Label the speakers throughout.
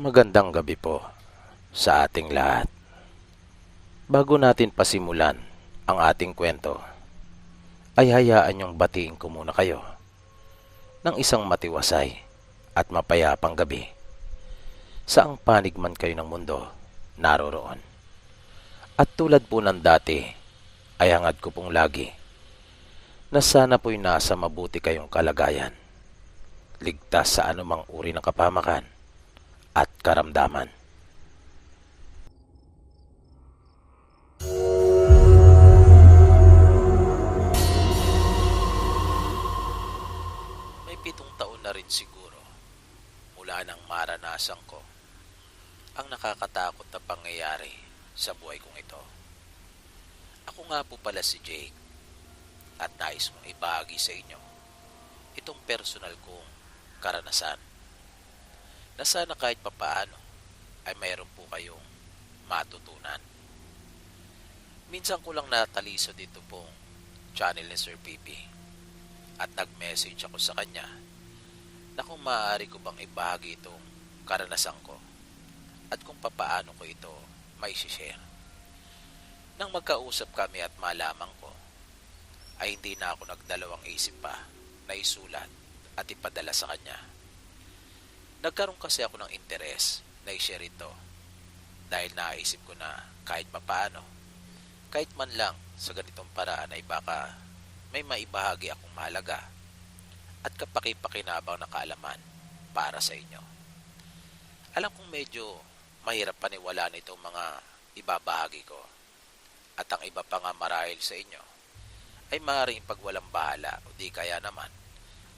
Speaker 1: Magandang gabi po sa ating lahat. Bago natin pasimulan ang ating kwento, ay hayaan niyong batiin ko muna kayo ng isang matiwasay at mapayapang gabi. Saang panig man kayo ng mundo naroroon. At tulad po ng dati, ay hangad ko pong lagi na sana po'y nasa mabuti kayong kalagayan, ligtas sa anumang uri ng kapahamakan at karamdaman. May 7 taon na rin siguro mula nang maranasan ko ang nakakatakot na pangyayari sa buhay kong ito. Ako nga po pala si Jake at nais kong ibahagi sa inyo itong personal kong karanasan na sana kahit papaano ay mayroon po kayong matutunan. Minsan ko lang nataliso dito pong channel ni Sir Pipi at nag-message ako sa kanya na kung maaari ko bang ibahagi itong karanasan ko at kung papaano ko ito may share. Nang magkausap kami at malaman ko, ay hindi na ako nagdalawang isip pa na isulat at ipadala sa kanya. Nagkaroon kasi ako ng interes na i-share ito dahil naisip ko na kahit papaano, kahit man lang sa ganitong paraan ay baka may maibahagi akong mahalaga at kapaki-pakinabang na kaalaman para sa inyo. Alam kong medyo mahirap paniwalaan itong mga ibabahagi ko at ang iba pa nga marahil sa inyo ay maaaring ipagwalang bahala o di kaya naman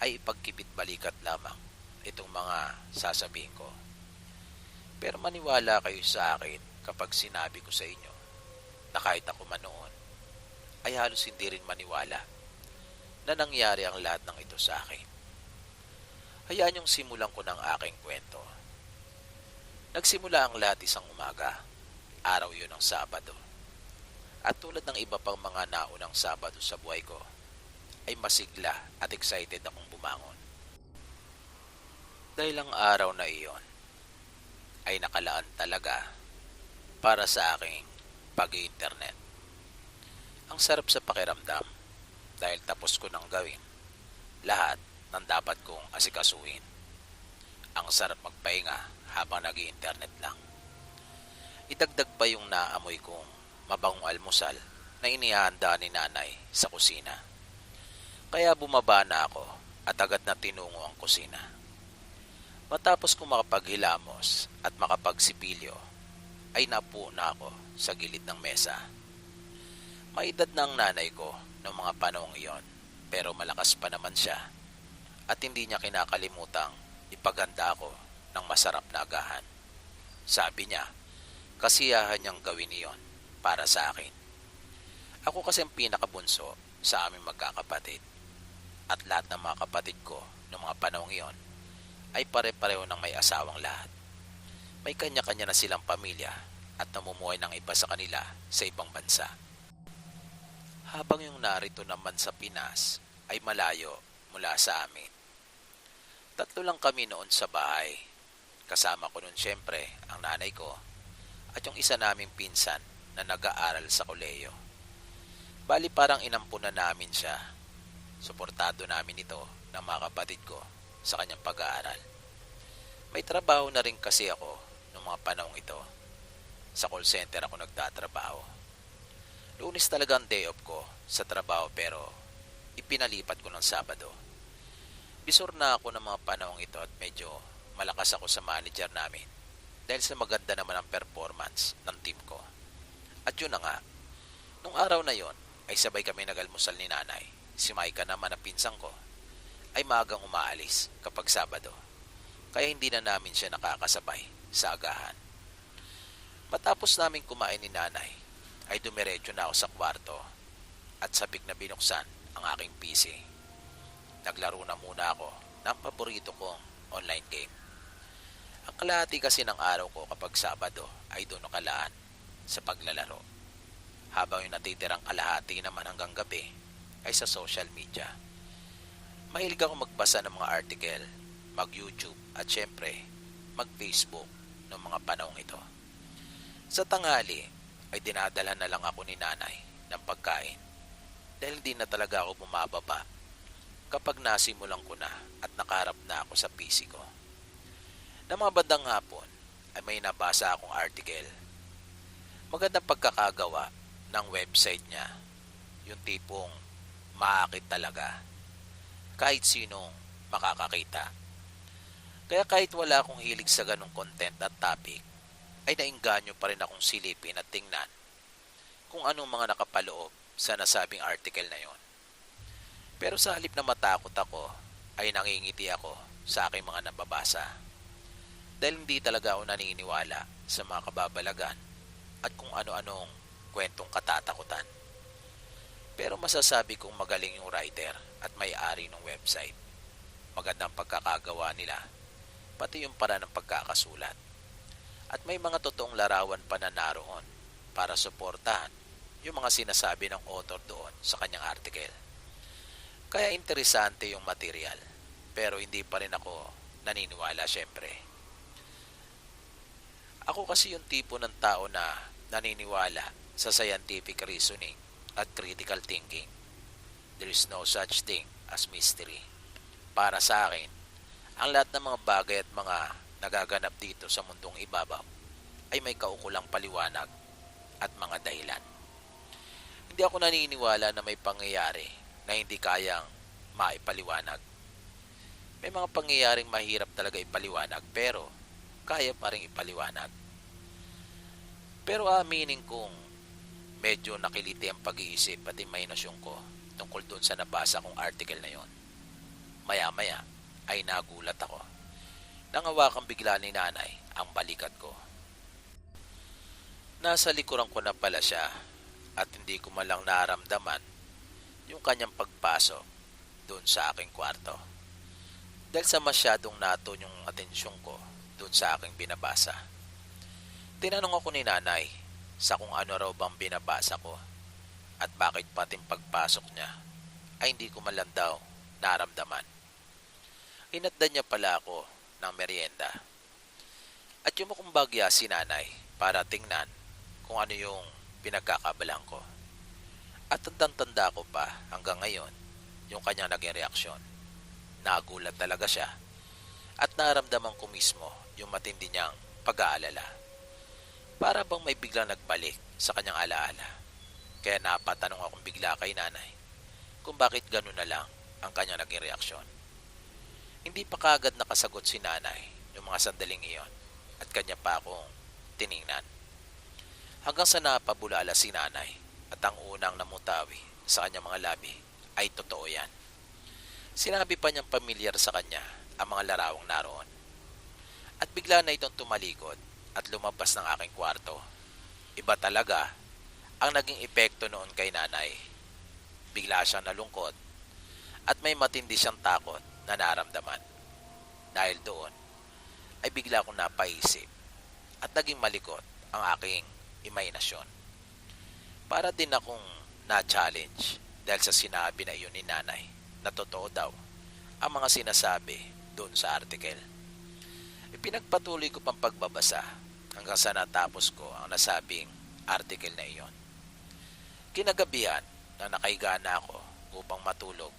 Speaker 1: ay ipagkipit balikat lamang itong mga sasabihin ko. Pero maniwala kayo sa akin kapag sinabi ko sa inyo na kahit ako man noon ay halos hindi rin maniwala na nangyari ang lahat ng ito sa akin. Hayaan yung simulan ko ng aking kwento. Nagsimula ang lahat isang umaga, araw yun ng Sabado. At tulad ng iba pang mga naunang Sabado sa buhay ko, ay masigla at excited akong bumangon. Dahil ang araw na iyon ay nakalaan talaga para sa aking pag-internet. Ang sarap sa pakiramdam dahil tapos ko nang gawin lahat ng dapat kong asikasuhin. Ang sarap magpahinga habang nag-i-internet lang. Idagdag pa yung naamoy kong mabangong almusal na inihanda ni nanay sa kusina. Kaya bumaba na ako at agad na tinungo ang kusina. Matapos kong makapaghilamos at makapagsipilyo, ay napuo na ako sa gilid ng mesa. May edad na ang nanay ko noong mga panahong iyon, pero malakas pa naman siya at hindi niya kinakalimutang ipaganda ako ng masarap na agahan. Sabi niya, kasiyahan niyang gawin iyon para sa akin. Ako kasi ang pinakabunso sa aming magkakapatid at lahat ng mga kapatid ko noong mga panahong iyon ay pare-pareho ng may asawang lahat. May kanya-kanya na silang pamilya at namumuhay ng iba sa kanila sa ibang bansa. Habang yung narito naman sa Pinas ay malayo mula sa amin. 3 lang kami noon sa bahay. Kasama ko noon syempre ang nanay ko at yung isa naming pinsan na nag-aaral sa kolehiyo. Bali parang inampunan namin siya. Suportado namin ito ng mga kapatid ko sa kanyang pag-aaral. May trabaho na rin kasi ako noong mga panahong ito. Sa call center ako nagtatrabaho. Lunes talaga ang day off ko sa trabaho pero ipinalipat ko ng Sabado. Bisor na ako ng mga panahong ito at medyo malakas ako sa manager namin dahil sa maganda naman ang performance ng team ko. At yun na nga, nung araw na yon ay sabay kami nag-almusal ni nanay. Si Maika naman na pinsang ko ay maagang umaalis kapag Sabado. Kaya hindi na namin siya nakakasabay sa agahan. Matapos namin kumain ni nanay, ay dumiretso na ako sa kwarto at sabik na binuksan ang aking PC. Naglaro na muna ako ng paborito kong online game. Ang kalahati kasi ng araw ko kapag Sabado ay doon nakalaan sa paglalaro. Habang yung natitirang kalahati naman hanggang gabi ay sa social media. Mahilig ako magbasa ng mga article, mag-YouTube at syempre mag-Facebook noong mga panahong ito. Sa tanghali ay dinadala na lang ako ni nanay ng pagkain dahil hindi na talaga ako bumababa kapag nasimulan ko na at nakaharap na ako sa PC ko. Na mga bandang hapon ay may nabasa akong article. Magandang pagkakagawa ng website niya. Yung tipong maakit talaga. Kahit sinong makakakita. Kaya kahit wala akong hilig sa ganong content at topic, ay nainganyo pa rin akong silipin at tingnan kung anong mga nakapaloob sa nasabing article na yon. Pero sa halip na matakot ako, ay nangingiti ako sa aking mga nababasa. Dahil hindi talaga ako naniniwala sa mga kababalagan at kung ano-anong kwentong katatakutan. Pero masasabi kong magaling yung writer at may-ari ng website. Magandang pagkakagawa nila, pati yung paraan ng pagkakasulat. At may mga totoong larawan pa na naroon para suportahan yung mga sinasabi ng author doon sa kanyang article. Kaya interesante yung material, pero hindi pa rin ako naniniwala syempre. Ako kasi yung tipo ng tao na naniniwala sa scientific reasoning at critical thinking. There is no such thing as mystery. Para sa akin, ang lahat ng mga bagay at mga nagaganap dito sa mundong ibabaw ay may kaukulang paliwanag at mga dahilan. Hindi ako naniniwala na may pangyayari na hindi kayang maipaliwanag. May mga pangyayaring mahirap talaga ipaliwanag pero kaya pa rin ipaliwanag. Pero aminin kong medyo nakiliti ang pag-iisip at imahinasyon ko tungkol doon sa nabasa kong article na yon. Maya-maya ay nagulat ako. Nangawakan bigla ni nanay ang balikat ko. Nasa likuran ko na pala siya at hindi ko malang naramdaman yung kanyang pagpasok doon sa aking kwarto. Dahil sa masyadong naton yung atensyon ko doon sa aking binabasa. Tinanong ako ni nanay sa kung ano raw bang binabasa ko at bakit pating pagpasok niya ay hindi ko man lang daw naramdaman. Hinatdan niya pala ako ng merienda. At yumukumbagya si nanay para tingnan kung ano yung pinagkakabalan ko. At tandang-tanda ko pa hanggang ngayon yung kanyang naging reaksyon. Nagulat talaga siya at naramdaman ko mismo yung matindi niyang pag-aalala. Para bang may biglang nagbalik sa kanyang alaala. Kaya napatanong akong bigla kay nanay kung bakit gano'n na lang ang kanyang naging reaksyon. Hindi pa kaagad nakasagot si nanay yung mga sandaling iyon at kanya pa akong tiningnan. Hanggang sa napabulala si nanay at ang unang namutawi sa kanyang mga labi ay totoo yan. Sinabi pa niyang pamilyar sa kanya ang mga larawang naroon. At bigla na itong tumalikod at lumabas ng aking kwarto. Iba talaga ang naging epekto noon kay nanay. Bigla siyang nalungkot at may matindi siyang takot na naramdaman. Dahil doon ay bigla akong napaisip at naging malikot ang aking imahinasyon. Para din akong na-challenge dahil sa sinabi na iyon ni nanay na totoo daw ang mga sinasabi doon sa article. Ipinagpatuloy ko pang pagbabasa hanggang sa natapos ko ang nasabing article na iyon. Kinagabihan na nakahiga na ako upang matulog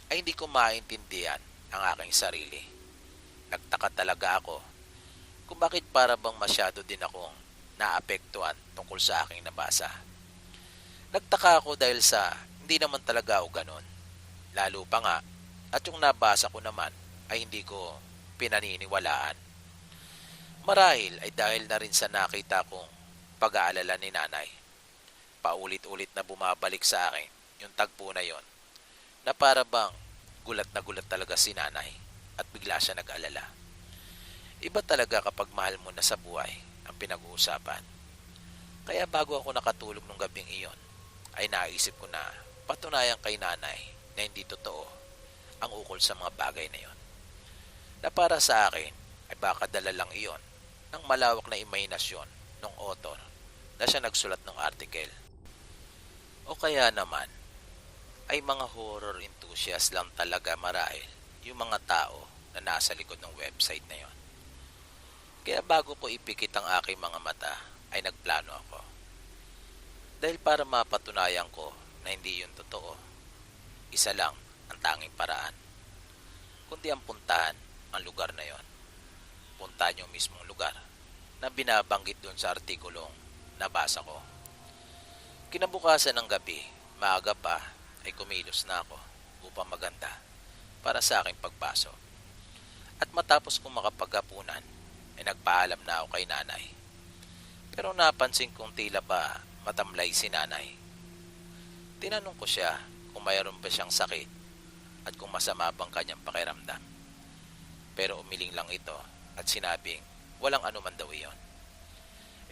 Speaker 1: ay hindi ko maintindihan ang aking sarili. Nagtaka talaga ako kung bakit para bang masyado din akong naapektuhan tungkol sa aking nabasa. Nagtaka ako dahil sa hindi naman talaga ako ganon. Lalo pa nga at yung nabasa ko naman ay hindi ko pinaniniwalaan. Marahil ay dahil na rin sa nakita kong pag-aalala ni nanay. Paulit-ulit na bumabalik sa akin yung tagpo na yon na para bang gulat na gulat talaga si nanay at bigla siya nag-alala. Iba talaga kapag mahal mo na sa buhay ang pinag-uusapan. Kaya bago ako nakatulog nung gabing iyon ay naisip ko na patunayan kay nanay na hindi totoo ang ukol sa mga bagay na yon. Na para sa akin ay baka dala lang iyon ng malawak na imahinasyon ng author na siya nagsulat ng article. O kaya naman ay mga horror enthusiast lang talaga marahil yung mga tao na nasa likod ng website na yon. Kaya bago ko ipikit ang aking mga mata ay nagplano ako. Dahil para mapatunayan ko na hindi yun totoo, isa lang ang tanging paraan. Kundi ang puntahan ang lugar na yon. Puntahan yung mismong lugar na binabanggit doon sa artikulong nabasa ko. Kinabukasan ng gabi, maaga pa ay kumilos na ako upang maganda para sa aking pagpasok. At matapos kong makapaghapunan ay nagpaalam na ako kay nanay. Pero napansin kong tila ba matamlay si nanay. Tinanong ko siya kung mayroon pa siyang sakit at kung masama bang kanyang pakiramdam. Pero umiling lang ito at sinabing walang anuman daw iyon.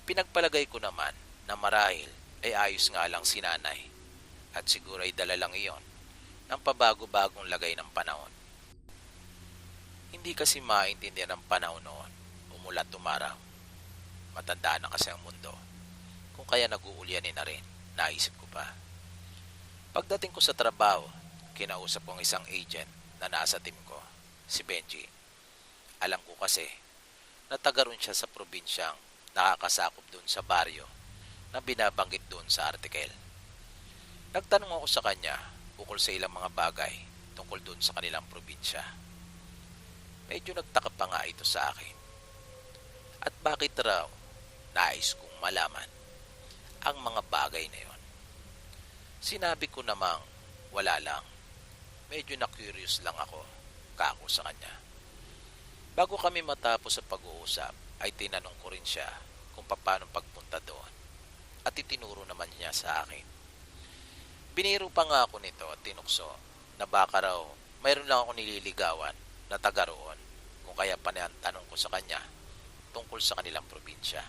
Speaker 1: Ipinagpalagay ko naman na marahil ay ayos nga lang si nanay at siguro ay dala lang iyon ng pabago-bagong lagay ng panahon. Hindi kasi maintindihan ng panahon noon, umulat umaraw. Matanda na kasi ang mundo, kung kaya nag-uulyanin na rin, naisip ko pa. Pagdating ko sa trabaho, kinausap kong isang agent na nasa team ko, si Benji. Alam ko kasi na taga ron siya sa probinsyang nakakasakop doon sa baryo na binabanggit doon sa article. Nagtanong ako sa kanya ukol sa ilang mga bagay tungkol doon sa kanilang probinsya. Medyo nagtaka pa nga ito sa akin. At bakit raw nais kong malaman ang mga bagay na yon? Sinabi ko namang wala lang. Medyo na-curious lang ako kako sa kanya. Bago kami matapos sa pag-uusap ay tinanong ko rin siya kung paano pagpunta doon at itinuro naman niya sa akin. Biniro pa nga ako nito at tinukso na baka raw mayroon lang ako nililigawan na taga roon kung kaya pa na tanong ko sa kanya tungkol sa kanilang probinsya.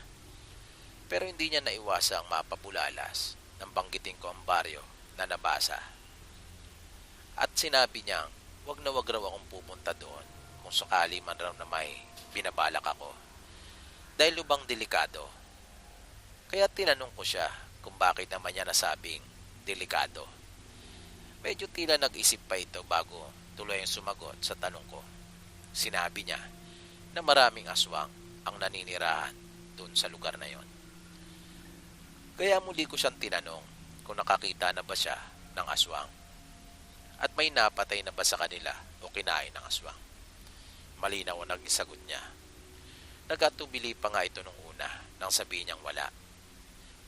Speaker 1: Pero hindi niya naiwasang mapabulalas nang banggitin ko ang baryo na nabasa. At sinabi niyang wag na wag raw akong pupunta doon kung sakali man raw na may binabalak ako dahil lubang delikado. Kaya tinanong ko siya kung bakit naman niya nasabing delikado. Medyo tila nag-isip pa ito bago tuloy ang sumagot sa tanong ko. Sinabi niya na maraming aswang ang naninirahan doon sa lugar na yon. Kaya muli ko siyang tinanong kung nakakita na ba siya ng aswang at may napatay na ba sa kanila o kinain ng aswang. Malinaw ang nag-isagot niya. Nagkatubili pa nga ito nung una nang sabihin niyang wala.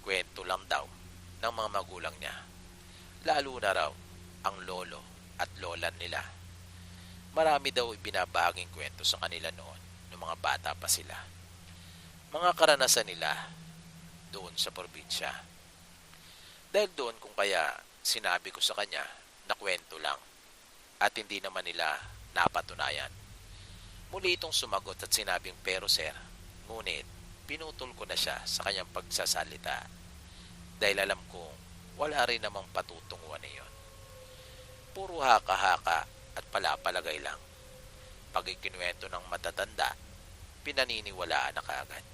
Speaker 1: Kwento lang daw ng mga magulang niya. Lalo na raw ang lolo at lola nila. Marami daw ibinabahaging kwento sa kanila noon nung mga bata pa sila. Mga karanasan nila doon sa probinsya. Dahil doon kung kaya sinabi ko sa kanya na kwento lang at hindi naman nila napatunayan. Muli itong sumagot at sinabing pero sir, ngunit pinutol ko na siya sa kanyang pagsasalita dahil alam kong wala rin namang patutunguhan niyon. Puro haka-haka at palapalagay lang. Pag ikinuwento ng matatanda, pinaniniwalaan na kaagad.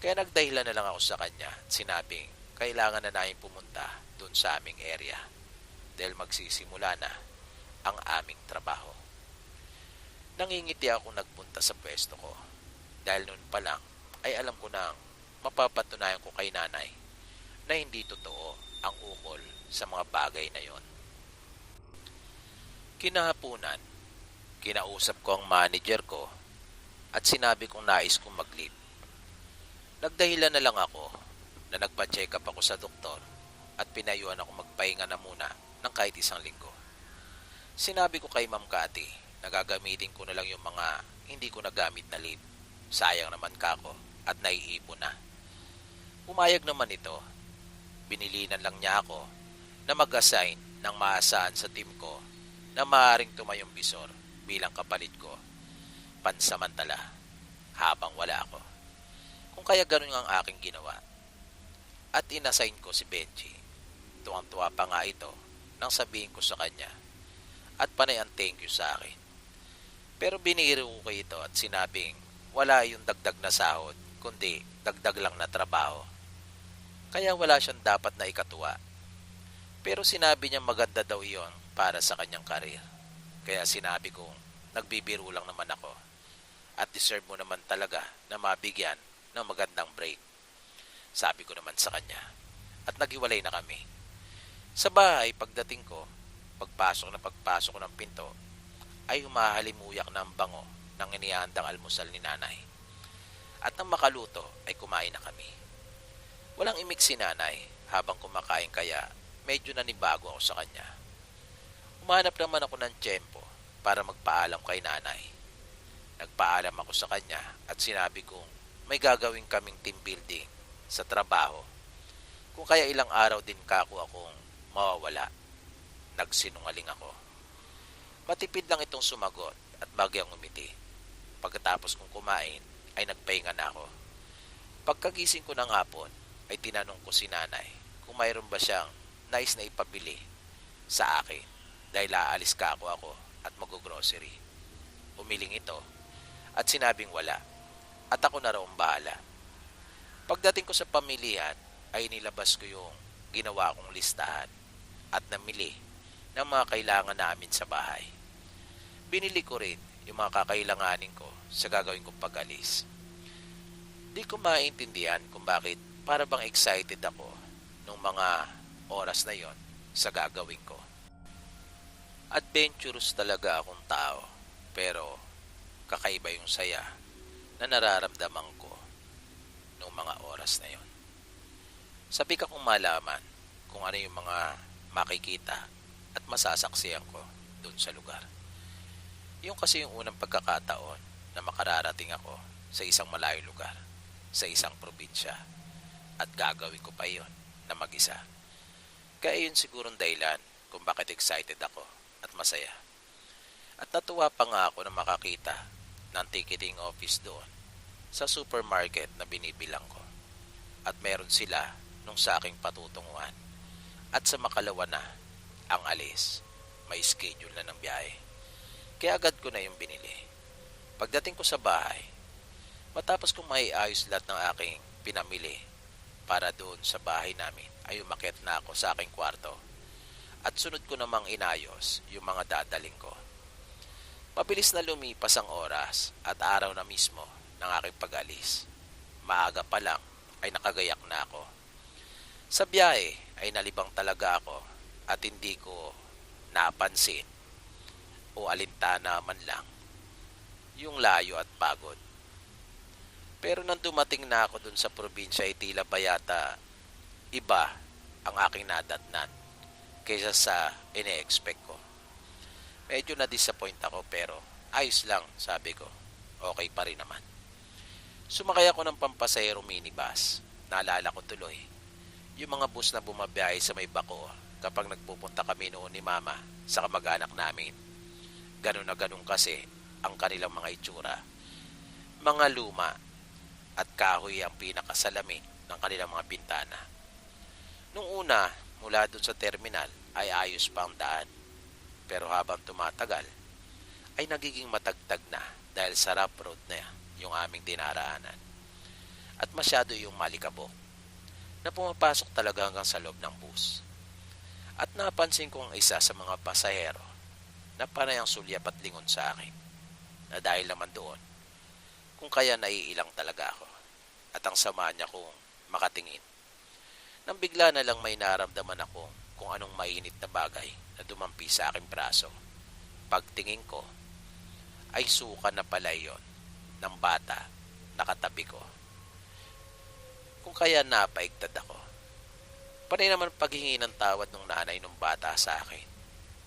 Speaker 1: Kaya nagdahilan na lang ako sa kanya at sinabing kailangan na namin pumunta doon sa aming area dahil magsisimula na ang aming trabaho. Nangingiti ako nagpunta sa pwesto ko dahil noon pa lang ay alam ko nang mapapatunayan ko kay nanay na hindi totoo ang ukol sa mga bagay na yon. Kinahapunan, kinausap ko ang manager ko at sinabi kong nais kong mag-leave. Nagdahilan na lang ako na nagpa-check up ako sa doktor at pinayuhan ako magpahinga na muna ng kahit isang linggo. Sinabi ko kay Ma'am Cathy na gagamitin ko na lang yung mga hindi ko nagamit na leave. Sayang naman kako at naiipon na. Pumayag naman ito. Binilinan lang niya ako na mag-assign ng maasahan sa team ko na maaaring tumayong bisor bilang kapalit ko pansamantala habang wala ako. Kung kaya ganun ang aking ginawa. At inassign ko si Benji. Tuwang-tuwa pa nga ito nang sabihin ko sa kanya at panay ang thank you sa akin. Pero biniro ko ito at sinabing wala yung dagdag na sahod kundi dagdag lang na trabaho. Kaya wala siyang dapat na ikatuwa. Pero sinabi niya maganda daw iyon para sa kanyang karir. Kaya sinabi ko nagbibiro lang naman ako At deserve mo naman talaga na mabigyan ng magandang break. Sabi ko naman sa kanya. At naghiwalay na kami. Sa bahay, pagdating ko, pagpasok ko ng pinto, ay humahalimuyak na ang bango ng inihandang almusal ni nanay. At nang makaluto ay kumain na kami. Walang imik si nanay habang kumakain kaya medyo nanibago ako sa kanya. Umanap naman ako ng tiyempo para magpaalam kay nanay. Nagpaalam ako sa kanya at sinabi kong may gagawin kaming team building sa trabaho. Kung kaya ilang araw din kako akong mawawala. Nagsinungaling ako. Matipid lang itong sumagot at bagyang umiti. Pagkatapos kong kumain ay nagpahinga na ako. Pagkagising ko ng hapon ay tinanong ko si nanay kung mayroon ba siyang nais na ipabili sa akin dahil aalis kako ako at mag-grocery. Umiling ito at sinabing wala at ako na raw ang bahala. Pagdating ko sa pamilihan ay nilabas ko yung ginawa kong listahan at namili ng mga kailangan namin sa bahay. Binili ko rin yung mga kakailanganin ko sa gagawin kong pag-alis. Di ko maintindihan kung bakit para bang excited ako nung mga oras na yon sa gagawin ko. Adventurous talaga akong tao pero kakaiba yung saya na nararamdaman ko nung mga oras na yon. Sabi ka kong malaman kung ano yung mga makikita at masasaksiyan ko doon sa lugar. Yung kasi yung unang pagkakataon na makararating ako sa isang malayong lugar, sa isang probinsya, at gagawin ko pa yon na mag-isa. Kaya yun sigurong dahilan kung bakit excited ako at masaya. At natuwa pa nga ako na makakita ng ticketing office doon sa supermarket na binibilang ko. At meron sila nung sa aking patutunguhan. At sa makalawa na ang alis, may schedule na ng biyahe. Kaya agad ko na yung binili. Pagdating ko sa bahay, matapos kong maiayos lahat ng aking pinamili para doon sa bahay namin, ay umakyat na ako sa aking kwarto. At sunod ko namang inayos yung mga dadaling ko. Mabilis na lumipas ang oras at araw na mismo ng aking pag-alis. Maaga pa lang ay nakagayak na ako. Sa biyahe ay nalibang talaga ako at hindi ko napansin o alintana man lang yung layo at pagod. Pero nang dumating na ako dun sa probinsya ay tila ba yata iba ang aking nadatnan kaysa sa ine-expect ko. Medyo na-disappoint ako pero ayos lang, sabi ko. Okay pa rin naman. Sumakay ako ng pampasahero minibus. Naalala ko tuloy yung mga bus na bumabiyahe sa may Bako kapag nagpupunta kami noon ni Mama sa kamag-anak namin. Ganun na ganun kasi ang kanilang mga itsura. Mga luma at kahoy ang pinakasalamin ng kanilang mga bintana. Nung una, mula doon sa terminal ay ayos pa ang daan. Pero habang tumatagal, ay nagiging matagtag na dahil sa rough road na yung aming dinaraanan. At masyado yung malikabok na pumapasok talaga hanggang sa loob ng bus. At napansin ko ang isa sa mga pasahero na panay ang sulyap at lingon sa akin na dahil naman doon kung kaya naiilang talaga ako at ang sama niya kong makatingin. Nang bigla na lang may naramdaman ako kung anong mainit na bagay na dumampi sa aking braso. Pagtingin ko ay suka na pala yon ng bata na katabi ko. Kung kaya napaigtad ako. Panay naman paghingi ng tawad ng nanay ng bata sa akin.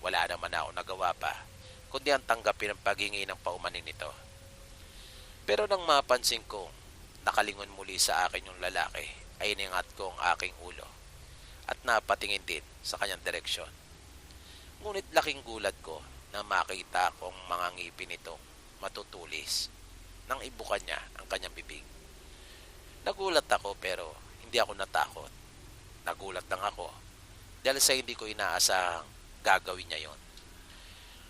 Speaker 1: Wala naman ako nagawa pa, kundi ang tanggapin ang paghingi ng paumanin nito. Pero nang mapansin kong nakalingon muli sa akin yung lalaki, ay iningat ko ang aking ulo at napatingin din sa kanyang direksyon. Ngunit laking gulat ko na makita kong mga ngipin nitong matutulis nang ibuka niya ang kanyang bibig. Nagulat ako pero hindi ako natakot. Nagulat lang ako dahil sa hindi ko inaasahang gagawin niya yon.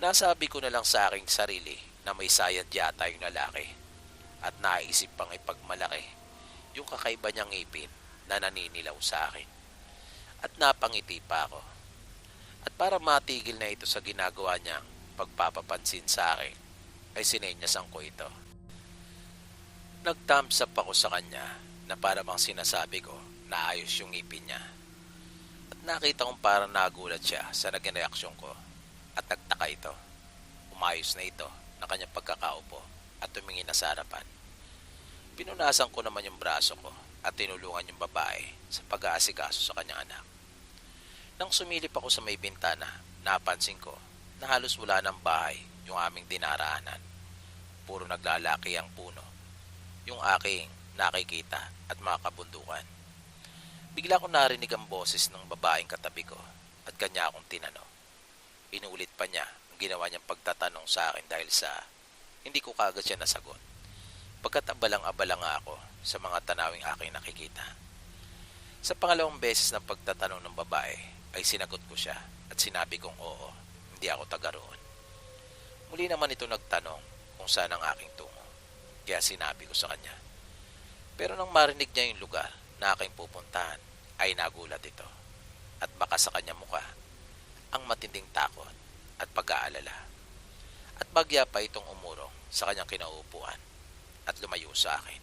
Speaker 1: Nasabi ko na lang sa aking sarili na may sayad yata yung lalaki at naisip pang ipagmalaki yung kakaiba niyang ngipin na naninilaw sa akin. At napangiti pa ako. At para matigil na ito sa ginagawa niyang pagpapapansin sa akin, ay sinenyasan ko ito. Nag-thumbs up ako sa kanya na para bang sinasabi ko na ayos yung ngipin niya. At nakita kong parang nagulat siya sa naging reaksyon ko at nagtaka ito. Umayos na ito ng kanyang pagkakaupo at tumingin na sa harapan. Pinunasan ko naman yung braso ko at tinulungan yung babae sa pag-aasikaso sa kanyang anak. Nang sumilip ako sa may bintana, napansin ko na halos wala ng bahay yung aming dinaraanan. Puro naglalaki ang puno, yung aking nakikita at mga kabundukan. Bigla ko narinig ang boses ng babaeng katabi ko at kanya akong tinanong. Inulit pa niya ang ginawa niyang pagtatanong sa akin dahil sa hindi ko kagad siya nasagot. Pagkat abalang-abala nga ako sa mga tanawing aking nakikita. Sa pangalawang beses ng pagtatanong ng babae ay sinagot ko siya at sinabi kong oo, hindi ako taga roon. Muli naman ito nagtanong kung saan ang aking tungo. Kaya sinabi ko sa kanya. Pero nang marinig niya yung lugar na aking pupuntahan ay nagulat ito. At baka sa kanya mukha ang matinding takot at pag-aalala. At bagya pa itong umurong sa kanyang kinauupuan at lumayo sa akin.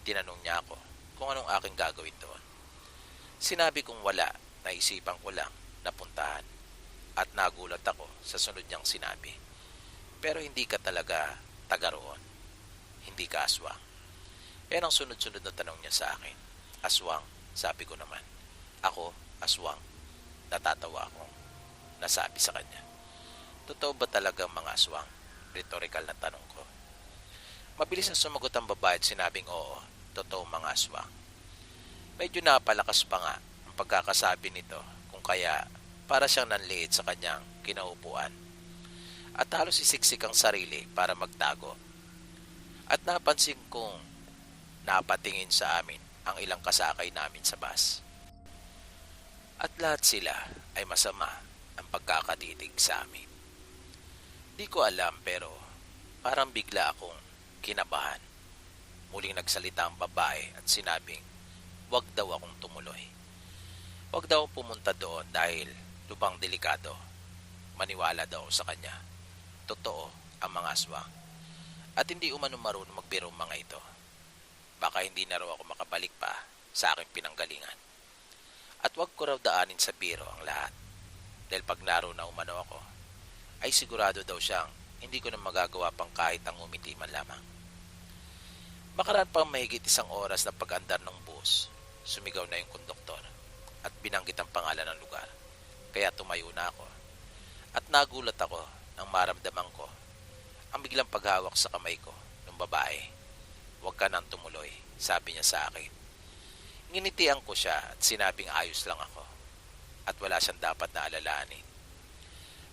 Speaker 1: Tinanong niya ako kung anong aking gagawin doon. Sinabi kong wala, naisipan ko lang na puntahan. At nagulat ako sa sunod niyang sinabi. Pero hindi ka talaga taga roon. Hindi ka aswang. Yan ang sunod-sunod na tanong niya sa akin. Aswang, sabi ko naman. Ako, aswang. Natatawa akong nasabi sa kanya. Totoo ba talaga mga aswang? Rhetorical na tanong ko. Mabilis na sumagot ang babae at sinabing oo, totoo mga aswang. Medyo napalakas pa nga ang pagkakasabi nito kung kaya para siyang nanliit sa kanyang kinaupuan. At halos isiksik ang sarili para magtago. At napansin kong napatingin sa amin ang ilang kasakay namin sa bus. At lahat sila ay masama ang pagkakatitig sa amin. Di ko alam pero parang bigla akong kinabahan. Muling nagsalita ang babae at sinabing wag daw akong tumuloy. Wag daw pumunta doon dahil lubang delikado. Maniwala daw sa kanya. Totoo ang mga aswang. At hindi umano marunong magbiro mga ito. Baka hindi na raw ako makabalik pa sa aking pinanggalingan. At wag ko raw daanin sa biro ang lahat. Dahil pag naroon na umano ako, ay sigurado daw siyang hindi ko na magagawa pang kahit ang umiti man lamang. Makaraan pang mahigit 1 oras na pag-andar ng bus, sumigaw na yung konduktor at binanggit ang pangalan ng lugar. Kaya tumayo na ako. At nagulat ako nang maramdaman ko ang biglang paghawak sa kamay ko ng babae. Huwag ka nang tumuloy, sabi niya sa akin. Nginitian ko siya at sinabing ayos lang ako at wala siyang dapat na alalahanin.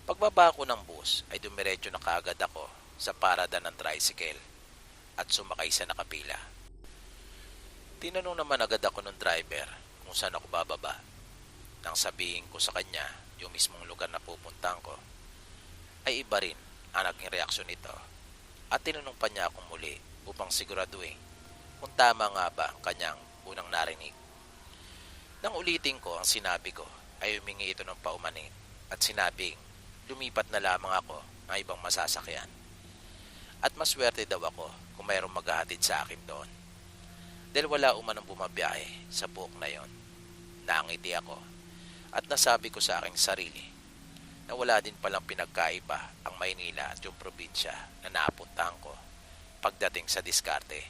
Speaker 1: Pagbaba ko ng bus ay dumiretso na kaagad ako sa parada ng tricycle at sumakay sa nakapila. Tinanong naman agad ako ng driver kung saan ako bababa. Nang sabihin ko sa kanya yung mismong lugar na pupuntahan ko, ay iba rin ang naging reaksyon nito at tinanong pa niya akong muli upang siguraduhin kung tama nga ba ang kanyang unang narinig. Nang ulitin ko ang sinabi ko ay humingi ito ng paumanhin at sinabing lumipat na lamang ako ng ibang masasakyan. At maswerte daw ako kung mayroong maghahatid sa akin doon. Dahil wala umanong bumabiyahe sa buok na yon. Nangiti ako at nasabi ko sa aking sarili na wala din palang pinagkaiba ang Maynila at yung probinsya na naapuntahan ko pagdating sa diskarte.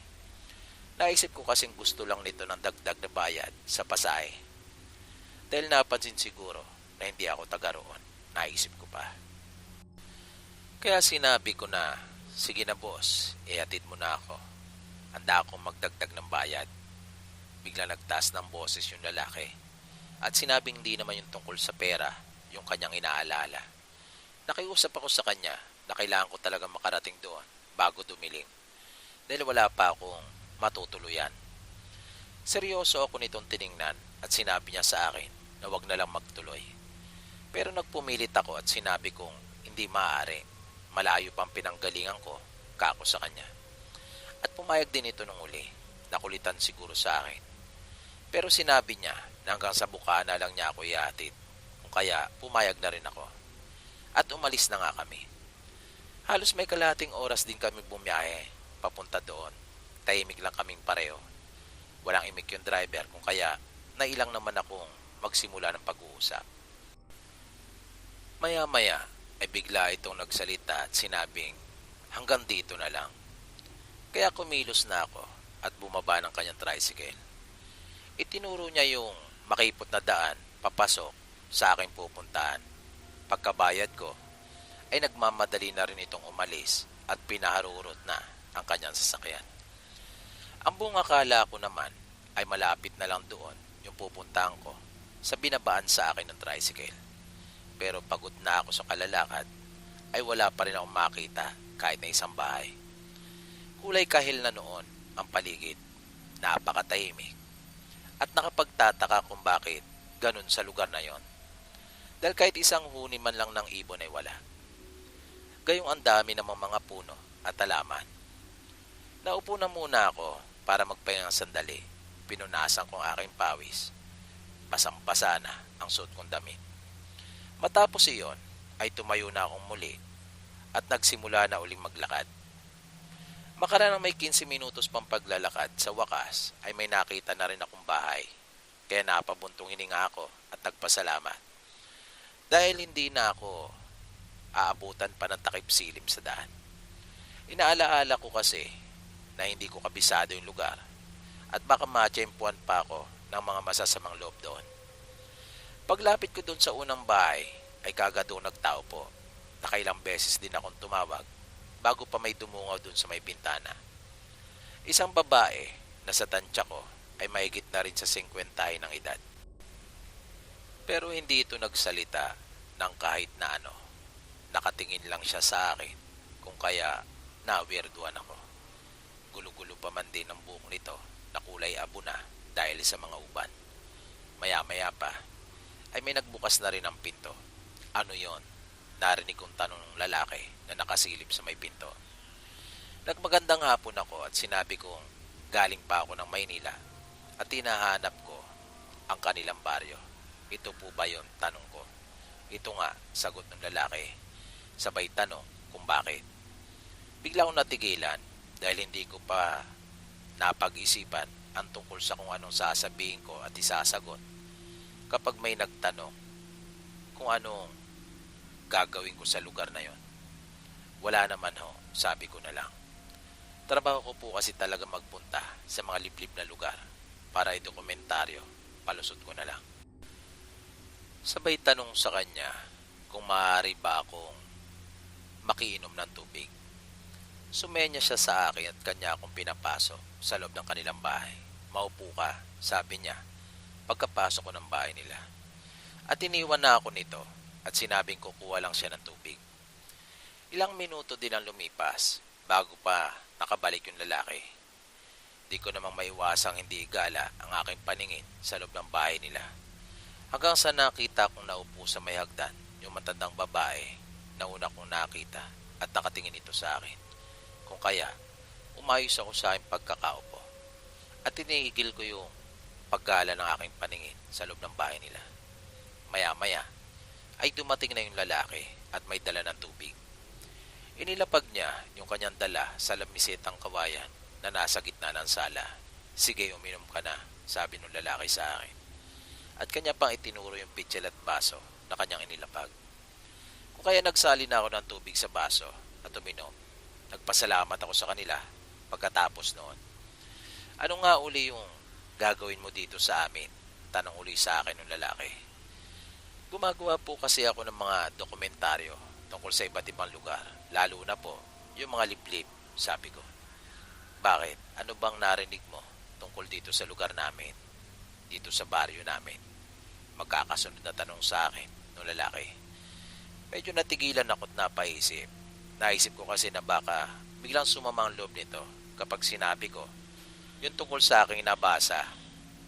Speaker 1: Naisip ko kasing gusto lang nito ng dagdag na bayad sa pasahe. Dahil napansin siguro na hindi ako taga roon, naisip ko pa. Kaya sinabi ko na, sige na boss, ihatid mo na ako. Handa akong magdagdag ng bayad. Bigla nagtaas ng boses yung lalaki at sinabing hindi naman yung tungkol sa pera yung kanyang inaalala. Nakiusap ako sa kanya na kailangan ko talagang makarating doon bago dumilim dahil wala pa akong matutuluyan. Seryoso ako nitong tiningnan at sinabi niya sa akin na wag na lang magtuloy. Pero nagpumilit ako at sinabi kong hindi maaari. Malayo pang pinanggalingan ko kako sa kanya. At pumayag din ito nung uli. Nakulitan siguro sa akin. Pero sinabi niya na hanggang sa bukana lang niya ako ihatid. Kung kaya pumayag na rin ako. At umalis na nga kami. Halos may kalahating oras din kami bumiyahe papunta doon. tahimik lang kaming pareho. Walang imik yung driver kung kaya nailang naman akong magsimula ng pag-uusap. Maya-maya ay bigla itong nagsalita at sinabing hanggang dito na lang. Kaya kumilos na ako at bumaba ng kanyang tricycle. Itinuro niya yung makipot na daan papasok sa aking pupuntahan. Pagkabayad ko ay nagmamadali na rin itong umalis at pinaharurot na ang kanyang sasakyan. Ang buong akala ko naman ay malapit na lang doon yung pupuntahan ko sa binabaan sa akin ng tricycle. Pero pagod na ako sa kalalakad ay wala pa rin akong makita kahit na isang bahay. Kulay kahil na noon ang paligid, napakatahimik at nakapagtataka kung bakit ganun sa lugar na yon. Dahil kahit isang huni man lang ng ibon ay wala. Gayong ang dami namang mga puno at halaman. Naupo na muna ako para magpahinga ng sandali. Pinunasan ko ang aking pawis. Basang-basa na ang suot kong damit. Matapos iyon ay tumayo na akong muli at nagsimula na uling maglakad. Makaraan ng may 15 minutos pang paglalakad, sa wakas ay may nakita na rin akong bahay. Kaya napabuntong hininga ako at nagpasalamat. Dahil hindi na ako aabutan pa ng takip silim sa daan. Inaalaala ko kasi na hindi ko kabisado yung lugar at baka matsyempuan pa ako ng mga masasamang loob doon. Paglapit ko doon sa unang bahay ay kagad doon nagtao po. Nakailang beses din akong tumawag bago pa may dumungaw doon sa may bintana. Isang babae na sa tansya ko ay mahigit na rin sa 50 ng edad. Pero hindi ito nagsalita ng kahit na ano. Nakatingin lang siya sa akin kung kaya na-weirduhan ako. Gulo-gulo pa man din ang buhok nito na kulay abo na dahil sa mga uban. Maya-maya pa ay may nagbukas na rin ang pinto. Ano yon? Narinig kong tanong ng lalaki na nakasilip sa may pinto. Nagmagandang hapon ako at sinabi kong galing pa ako ng Maynila at hinahanap ko ang kanilang baryo. Ito po ba yon? Tanong ko. Ito nga, sagot ng lalaki. Sabay tanong kung bakit. Bigla akong natigilan dahil hindi ko pa napag-isipan ang tungkol sa kung anong sasabihin ko at isasagot kapag may nagtanong kung anong gagawin ko sa lugar na yon. Wala naman ho, sabi ko na lang. Trabaho ko po kasi talaga magpunta sa mga liblib na lugar para i-dokumentaryo, palusot ko na lang. Sabay tanong sa kanya kung maaari ba akong makiinom ng tubig. Sumenya siya sa akin at kanya akong pinapasok sa loob ng kanilang bahay. Maupo ka, sabi niya, pagkapasok ko ng bahay nila. At iniwan na ako nito at sinabing kukuha lang siya ng tubig. Ilang minuto din ang lumipas bago pa nakabalik yung lalaki. Di ko namang maiwasang hindi gala ang aking paningin sa loob ng bahay nila. Hanggang sa nakita kong naupo sa may hagdan yung matandang babae na una kong nakita at nakatingin ito sa akin. Kung kaya, umayos ako sa aking pagkakaupo at tinigil ko yung paggala ng aking paningin sa loob ng bahay nila. Maya-maya ay dumating na yung lalaki at may dala ng tubig. Inilapag niya yung kanyang dala sa lamisetang kawayan na nasa gitna ng sala. Sige, uminom ka na, sabi ng lalaki sa akin. At kanya pang itinuro yung pitsil at baso na kanyang inilapag. Kung kaya nagsali na ako ng tubig sa baso at uminom. Nagpasalamat ako sa kanila pagkatapos noon. Ano nga uli yung gagawin mo dito sa amin? Tanong uli sa akin ng lalaki. Gumagawa po kasi ako ng mga dokumentaryo tungkol sa iba't ibang lugar. Lalo na po yung mga liblib, sabi ko. Bakit? Ano bang narinig mo tungkol dito sa lugar namin? Dito sa baryo namin? Magkakasunod na tanong sa akin ng lalaki. Medyo natigilan ako at napaisip. Naisip ko kasi na baka biglang sumama ang loob nito kapag sinabi ko yung tungkol sa aking nabasa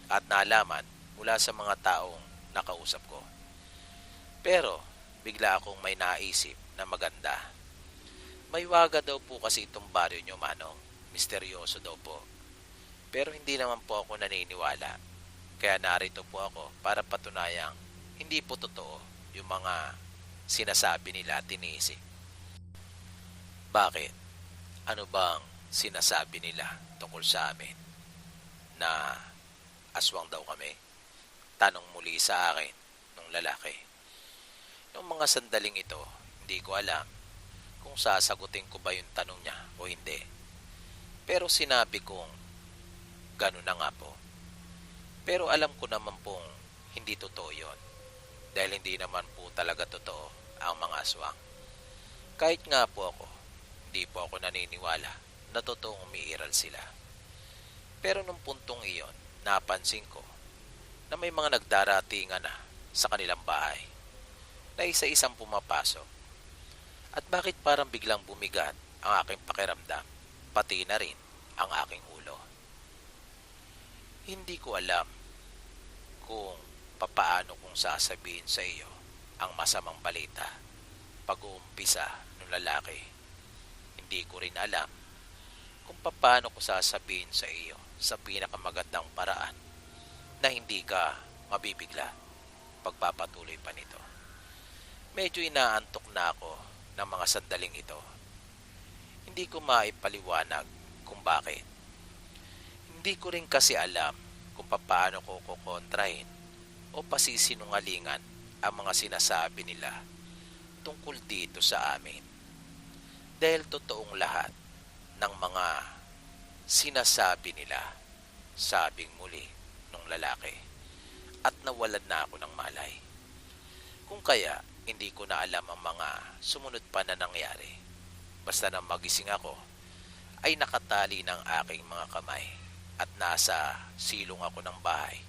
Speaker 1: at nalaman mula sa mga taong nakausap ko. Pero bigla akong may naisip na maganda. May waga daw po kasi itong baryo nyo, Manong. Misteryoso daw po. Pero hindi naman po ako naniniwala. Kaya narito po ako para patunayang hindi po totoo yung mga sinasabi nila at tinisip. Bakit? Ano bang sinasabi nila tungkol sa amin na aswang daw kami? Tanong muli sa akin nung lalaki. Nung mga sandaling ito, hindi ko alam kung sasagutin ko ba yung tanong niya o hindi. Pero sinabi kong gano'n na nga po. Pero alam ko naman pong hindi totoo yon, dahil hindi naman po talaga totoo ang mga aswang. Kahit nga po ako, hindi po ako naniniwala na totoong umiiral sila. Pero nung puntong iyon, napansin ko na may mga nagdaratingan na sa kanilang bahay na isa-isang pumapasok. At bakit parang biglang bumigat ang aking pakiramdam, pati na rin ang aking ulo. Hindi ko alam kung papaano kong sasabihin sa iyo ang masamang balita pag-uumpisa ng lalaki. Hindi ko rin alam kung papaano ko sasabihin sa iyo sa pinakamagandang paraan na hindi ka mabibigla pagpapatuloy pa nito. Medyo inaantok na ako ng mga sandaling ito. Hindi ko maipaliwanag kung bakit. Hindi ko rin kasi alam kung paano ko kukontrahin o pasisinungalingan ang mga sinasabi nila tungkol dito sa amin. Dahil totoong lahat ng mga sinasabi nila, sabing muli nung lalaki, at nawalan na ako ng malay. Kung kaya, hindi ko na alam ang mga sumunod pa na nangyari. Basta nang magising ako, ay nakatali ng aking mga kamay at nasa silong ako ng bahay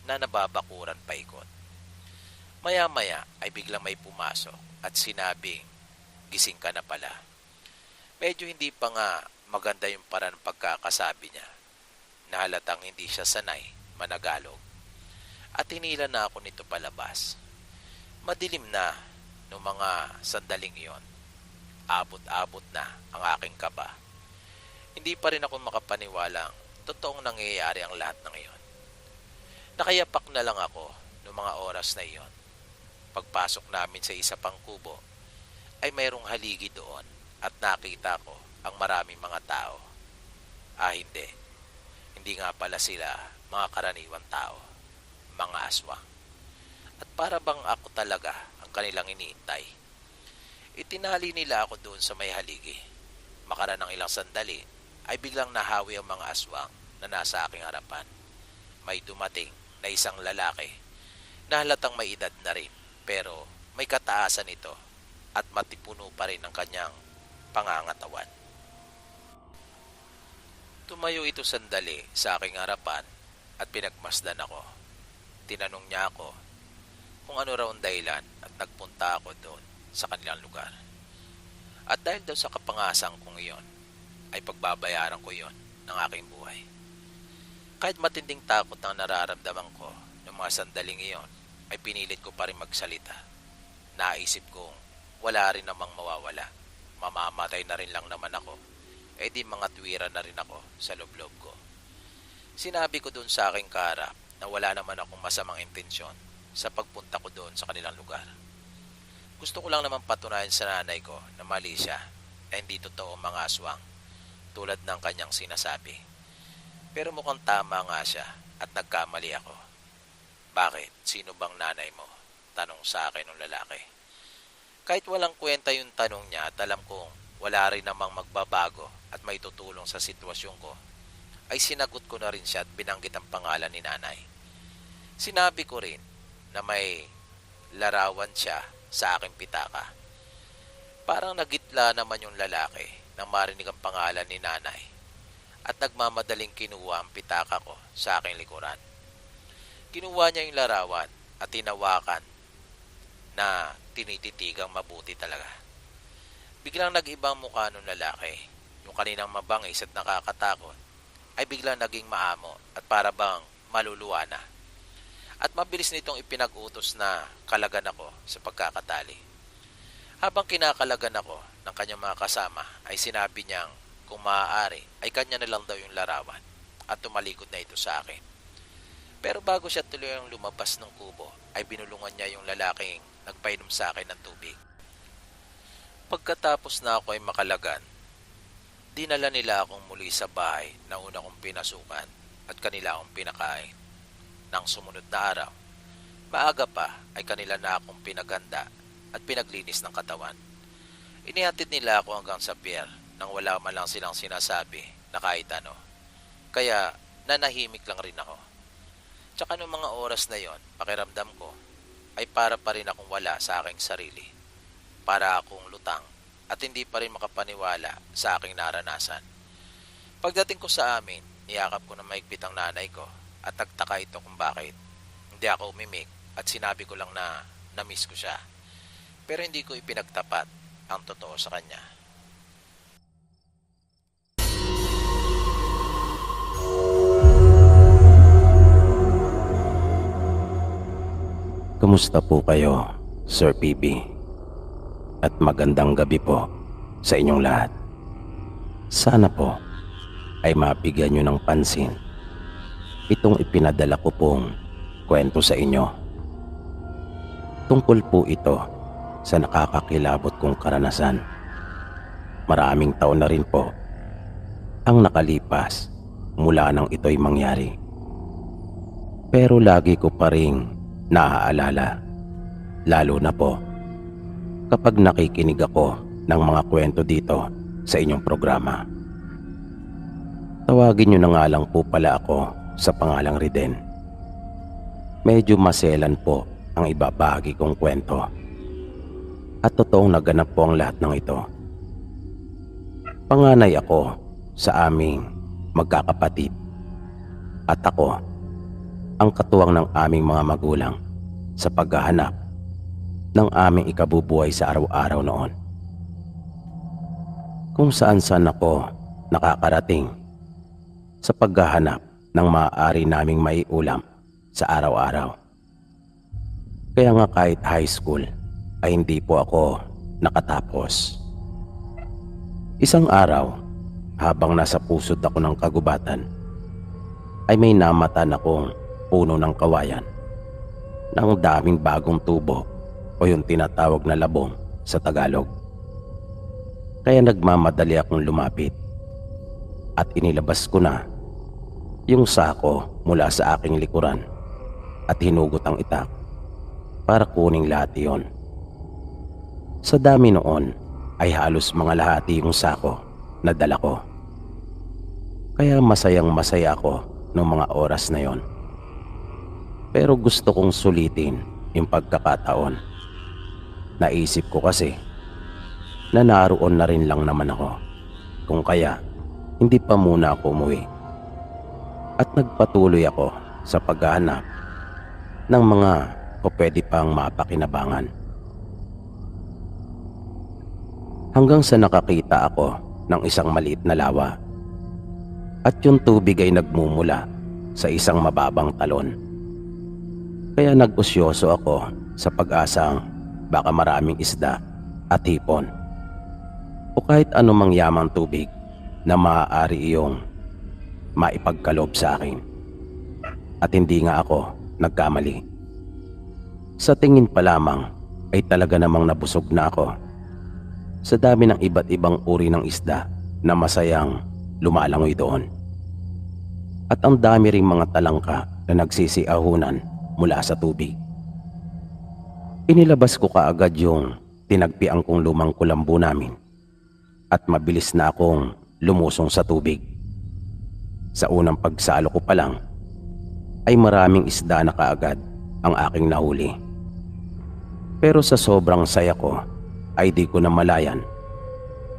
Speaker 1: na nababakuran paikot. Maya-maya ay biglang may pumasok at sinabing, gising ka na pala. Medyo hindi pa nga maganda yung parang pagkakasabi niya. Nahalatang hindi siya sanay managalog. At hinila na ako nito palabas. Madilim na noong mga sandaling iyon. Abot-abot na ang aking kaba. Hindi pa rin ako makapaniwalang totoong nangyayari ang lahat ng iyon. Nakayapak na lang ako noong mga oras na iyon. Pagpasok namin sa isa pang kubo, ay mayroong haligi doon at nakita ko ang maraming mga tao. Hindi. Hindi nga pala sila mga karaniwang tao, mga aswang. At para bang ako talaga ang kanilang iniintay. Itinali nila ako doon sa may haligi. Makaran ng ilang sandali ay biglang nahawi ang mga aswang na nasa aking harapan. May dumating na isang lalaki na halatang may edad na rin, pero may kataasan ito at matipuno pa rin ang kanyang pangangatawan. Tumayo ito sandali sa aking harapan at pinagmasdan ako. Tinanong niya ako kung ano raw ang dahilan at nagpunta ako doon sa kanilang lugar. At dahil daw sa kapangasang kong iyon, ay pagbabayaran ko iyon ng aking buhay. Kahit matinding takot ang nararamdaman ko ng mga sandaling iyon, ay pinilit ko pa rin magsalita. Naisip kong wala rin namang mawawala. Mamamatay na rin lang naman ako. Di mga tuwira na rin ako sa loob-loob ko. Sinabi ko doon sa aking kaharap na wala naman akong masamang intensyon sa pagpunta ko doon sa kanilang lugar. Gusto ko lang naman patunayan sa nanay ko na mali siya na hindi totoo mga aswang tulad ng kanyang sinasabi. Pero mukhang tama nga siya at nagkamali ako. Bakit? Sino bang nanay mo? Tanong sa akin ng lalaki. Kahit walang kwenta yung tanong niya at alam kong wala rin namang magbabago at may tutulong sa sitwasyon ko, ay sinagot ko na rin siya at binanggit ang pangalan ni nanay. Sinabi ko rin na may larawan siya sa aking pitaka. Parang nagitla naman yung lalaki nang marinig ang pangalan ni nanay at nagmamadaling kinuha ang pitaka ko sa aking likuran. Kinuha niya yung larawan at tinawakan na tinititigang mabuti talaga. Biglang nag-ibang mukha ng lalaki. Yung kaninang mabangis at nakakatakot ay biglang naging maamo at para bang maluluwa na. At mabilis nitong ipinag-utos na kalagan ako sa pagkakatali. Habang kinakalagan ako ng kanyang mga kasama ay sinabi niyang kung maaari ay kanya na lang daw yung larawan at tumalikod na ito sa akin. Pero bago siya tuloy ang lumabas ng kubo ay binulungan niya yung lalaking nagpainom sa akin ng tubig. Pagkatapos na ako ay makalagan, dinala nila akong muli sa bahay na una kong pinasukan at kanila akong pinakain. Nang sumunod na araw, maaga pa ay kanila na akong pinaganda at pinaglinis ng katawan. Inihatid nila ako hanggang sa pier nang wala man lang silang sinasabi na kahit ano. Kaya nanahimik lang rin ako. Tsaka noong mga oras na yon, pakiramdam ko ay para pa rin akong wala sa aking sarili. Para akong lutang at hindi pa rin makapaniwala sa aking naranasan. Pagdating ko sa amin, niyakap ko na maigpit ang nanay ko at nagtaka ito kung bakit. Hindi ako umimik at sinabi ko lang na na-miss ko siya. Pero hindi ko ipinagtapat ang totoo sa kanya.
Speaker 2: Kumusta po kayo, Sir PB? At magandang gabi po sa inyong lahat. Sana po ay mabigyan nyo ng pansin itong ipinadala ko pong kwento sa inyo. Tungkol po ito sa nakakakilabot kong karanasan. Maraming taon na rin po ang nakalipas mula nang ito'y mangyari. Pero lagi ko pa ring naaalala, lalo na po kapag nakikinig ako ng mga kwento dito sa inyong programa. Tawagin nyo na nga lang po pala ako sa pangalang Riden. Medyo maselan po ang ibabahagi kong kwento at totoong naganap po ang lahat ng ito. Panganay ako sa aming magkakapatid at ako ang katuwang ng aming mga magulang sa paghahanap ng aming ikabubuhay sa araw-araw noon. Kung saan-saan ako nakakarating sa paghahanap ng maaari naming maiulam sa araw-araw. Kaya nga kahit high school ay hindi po ako nakatapos. Isang araw, habang nasa pusod ako ng kagubatan, ay may namatan akong puno ng kawayan ng daming bagong tubo o yung tinatawag na labong sa Tagalog. Kaya nagmamadali akong lumapit at inilabas ko na yung sako mula sa aking likuran at hinugot ang itak para kuning lahat iyon. Sa dami noon ay halos mga lahati yung sako na dala ko. Kaya masayang masaya ako noong mga oras na yon. Pero gusto kong sulitin yung pagkakataon. Naisip ko kasi na naroon na rin lang naman ako. Kung kaya, hindi pa muna ako umuwi. At nagpatuloy ako sa paghahanap ng mga o pwede pang mapakinabangan. Hanggang sa nakakita ako ng isang maliit na lawa. At yung tubig ay nagmumula sa isang mababang talon. Kaya nag-usyoso ako sa pag-asang baka maraming isda at hipon o kahit anumang yamang tubig na maaari iyong maipagkaloob sa akin. At hindi nga ako nagkamali. Sa tingin pa lamang ay talaga namang nabusog na ako sa dami ng iba't ibang uri ng isda na masayang lumalangoy doon. At ang dami ring mga talangka na nagsisiahunan mula sa tubig. Inilabas ko kaagad yung tinagpian kong lumang kulambo namin at mabilis na akong lumusong sa tubig. Sa unang pagsalo ko pa lang ay maraming isda na kaagad ang aking nahuli. Pero sa sobrang saya ko ay di ko na malayan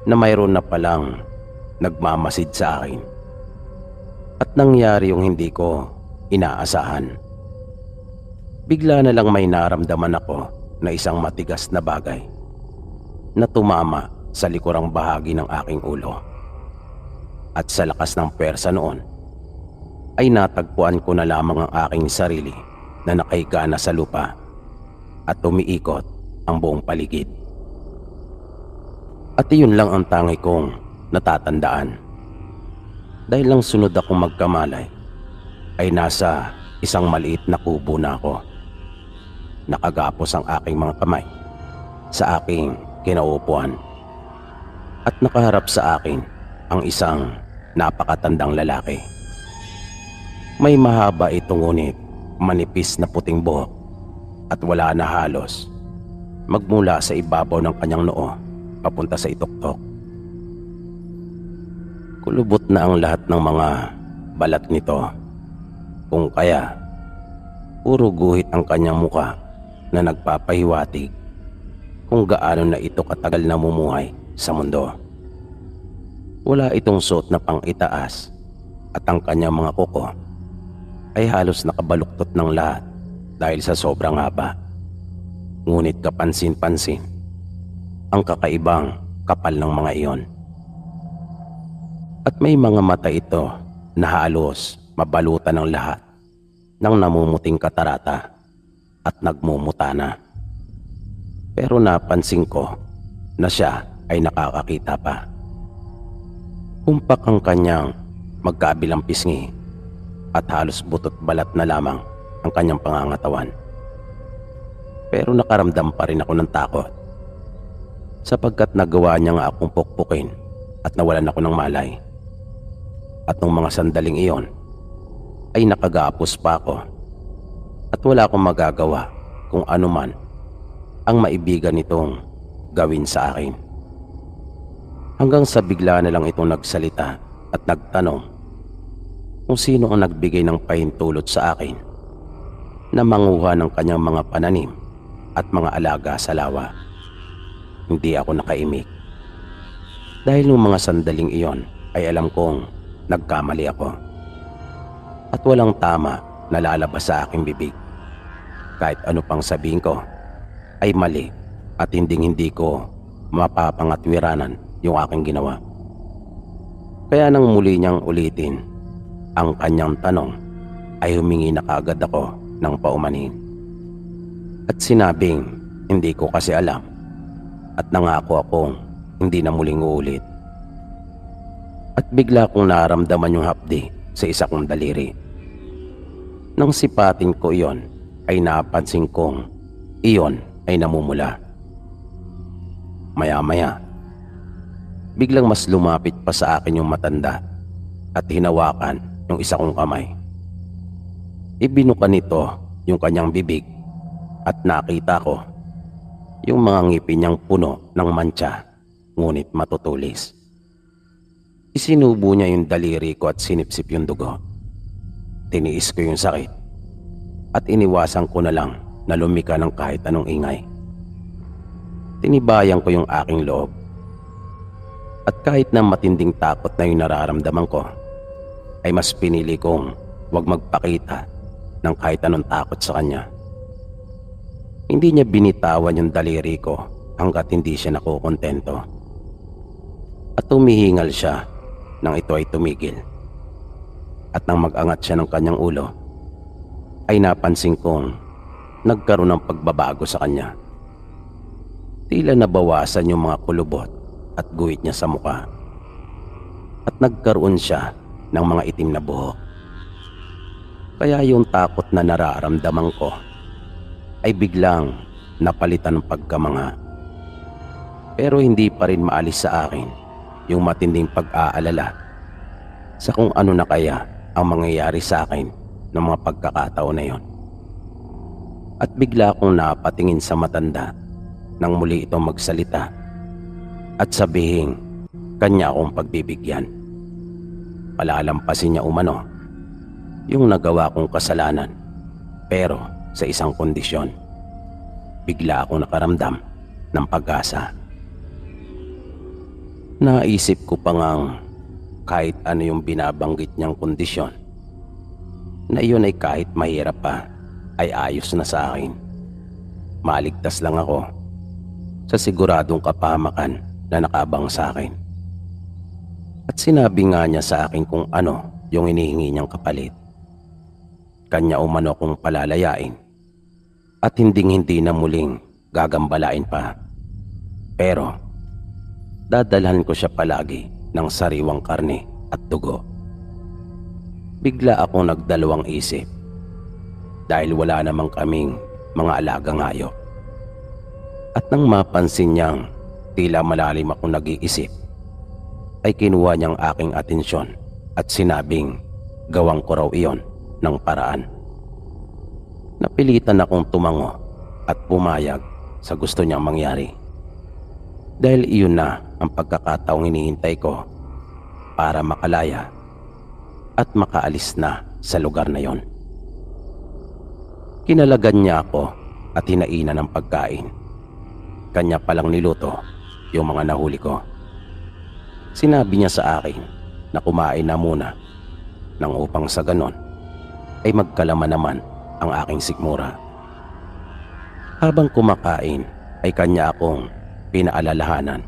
Speaker 2: na mayroon na palang nagmamasid sa akin. At nangyari yung hindi ko inaasahan. Bigla na lang may naramdaman ako na isang matigas na bagay na tumama sa likurang bahagi ng aking ulo. At sa lakas ng pwersa noon ay natagpuan ko na lamang ang aking sarili na nakahiga na sa lupa at umiikot ang buong paligid. At iyon lang ang tangi kong natatandaan. Dahil lang sunod akong magkamalay ay nasa isang maliit na kubo na ako. Nakagapos ang aking mga kamay sa aking kinauupuan at nakaharap sa akin ang isang napakatandang lalaki. May mahaba ito ngunit manipis na puting buhok at wala na halos magmula sa ibabaw ng kanyang noo papunta sa ituktok. Kulubot na ang lahat ng mga balat nito, kung kaya puro guhit ang kanyang muka na nagpapahiwatig kung gaano na ito katagal na mumuhay sa mundo. Wala itong suot na pang-itaas at ang kanyang mga kuko ay halos nakabaluktot ng lahat dahil sa sobrang haba. Ngunit kapansin-pansin ang kakaibang kapal ng mga iyon. At may mga mata ito na halos mabalutan ng lahat ng namumuting katarata at nagmumuta na. Pero napansin ko na siya ay nakakakita pa. Humpak ang kanyang magkabilang pisngi at halos butot balat na lamang ang kanyang pangangatawan. Pero nakaramdam pa rin ako ng takot sapagkat nagawa niya nga akong pukpukin at nawalan ako ng malay. At nung mga sandaling iyon ay nakagapos pa ako at wala akong magagawa kung ano man ang maibigan nitong gawin sa akin. Hanggang sa bigla na lang itong nagsalita at nagtanong kung sino ang nagbigay ng pahintulot sa akin na manguha ng kanyang mga pananim at mga alaga sa lawa. Hindi ako nakaimik dahil nung mga sandaling iyon ay alam kong nagkamali ako at walang tama na lalabas sa aking bibig. Kahit ano pang sabihin ko ay mali at hindi ko mapapangatwiranan yung aking ginawa. Kaya nang muli niyang ulitin ang kanyang tanong ay humingi na kaagad ako ng paumanhin. At sinabing hindi ko kasi alam at nangako akong hindi na muling uulit. At bigla kong naramdaman yung hapdi sa isa kong daliri. Nang sipatin ko iyon ay napansin kong iyon ay namumula. Maya-maya, biglang mas lumapit pa sa akin yung matanda at hinawakan yung isa kong kamay. Ibinuka nito yung kanyang bibig at nakita ko yung mga ngipin niyang puno ng mantsa ngunit matutulis. Isinubo niya yung daliri ko at sinipsip yung dugo. Tiniis ko yung sakit at iniwasan ko na lang na lumika ng kahit anong ingay. Tinibayan ko yung aking loob at kahit na matinding takot na yung nararamdaman ko ay mas pinili kong huwag magpakita ng kahit anong takot sa kanya. Hindi niya binitawan yung daliri ko hanggat hindi siya nakukontento. At tumihingal siya nang ito ay tumigil. At nang mag-angat siya ng kanyang ulo, ay napansin kong nagkaroon ng pagbabago sa kanya. Tila nabawasan yung mga kulubot at guhit niya sa muka. At nagkaroon siya ng mga itim na buhok. Kaya yung takot na nararamdaman ko ay biglang napalitan ng pagkamangha. Pero hindi pa rin maalis sa akin yung matinding pag-aalala sa kung ano na kaya ang mangyayari sa akin ng mga pagkakataon na yon. At bigla akong napatingin sa matanda nang muli itong magsalita at sabihin kanya akong pagbibigyan. Palalampasin niya umano yung nagawa kong kasalanan, pero sa isang kondisyon. Bigla akong nakaramdam ng pag-asa. Naisip ko pa ngang kahit ano yung binabanggit niyang kondisyon, na iyon ay kahit mahirap pa ay ayos na sa akin. Maligtas lang ako sa siguradong kapahamakan na nakaabang sa akin. At sinabi nga niya sa akin kung ano yung hinihingi niyang kapalit. Kanya umano kong palalayain at hindi na muling gagambalain pa. Pero dadalhan ko siya palagi ng sariwang karne at dugo. Bigla akong nagdalawang isip dahil wala namang kaming mga alagang hayop. At nang mapansin niyang tila malalim akong nag-iisip, ay kinuha niyang aking atensyon at sinabing gawang ko raw iyon ng paraan. Napilitan akong tumango at pumayag sa gusto niyang mangyari. Dahil iyon na ang pagkakataong hinihintay ko para makalaya at makaalis na sa lugar na yon. Kinalagan niya ako at hinainan ng pagkain. Kanya palang niluto yung mga nahuli ko. Sinabi niya sa akin na kumain na muna nang upang sa ganon ay magkalaman naman ang aking sikmura. Habang kumakain ay kanya akong pinaalalahanan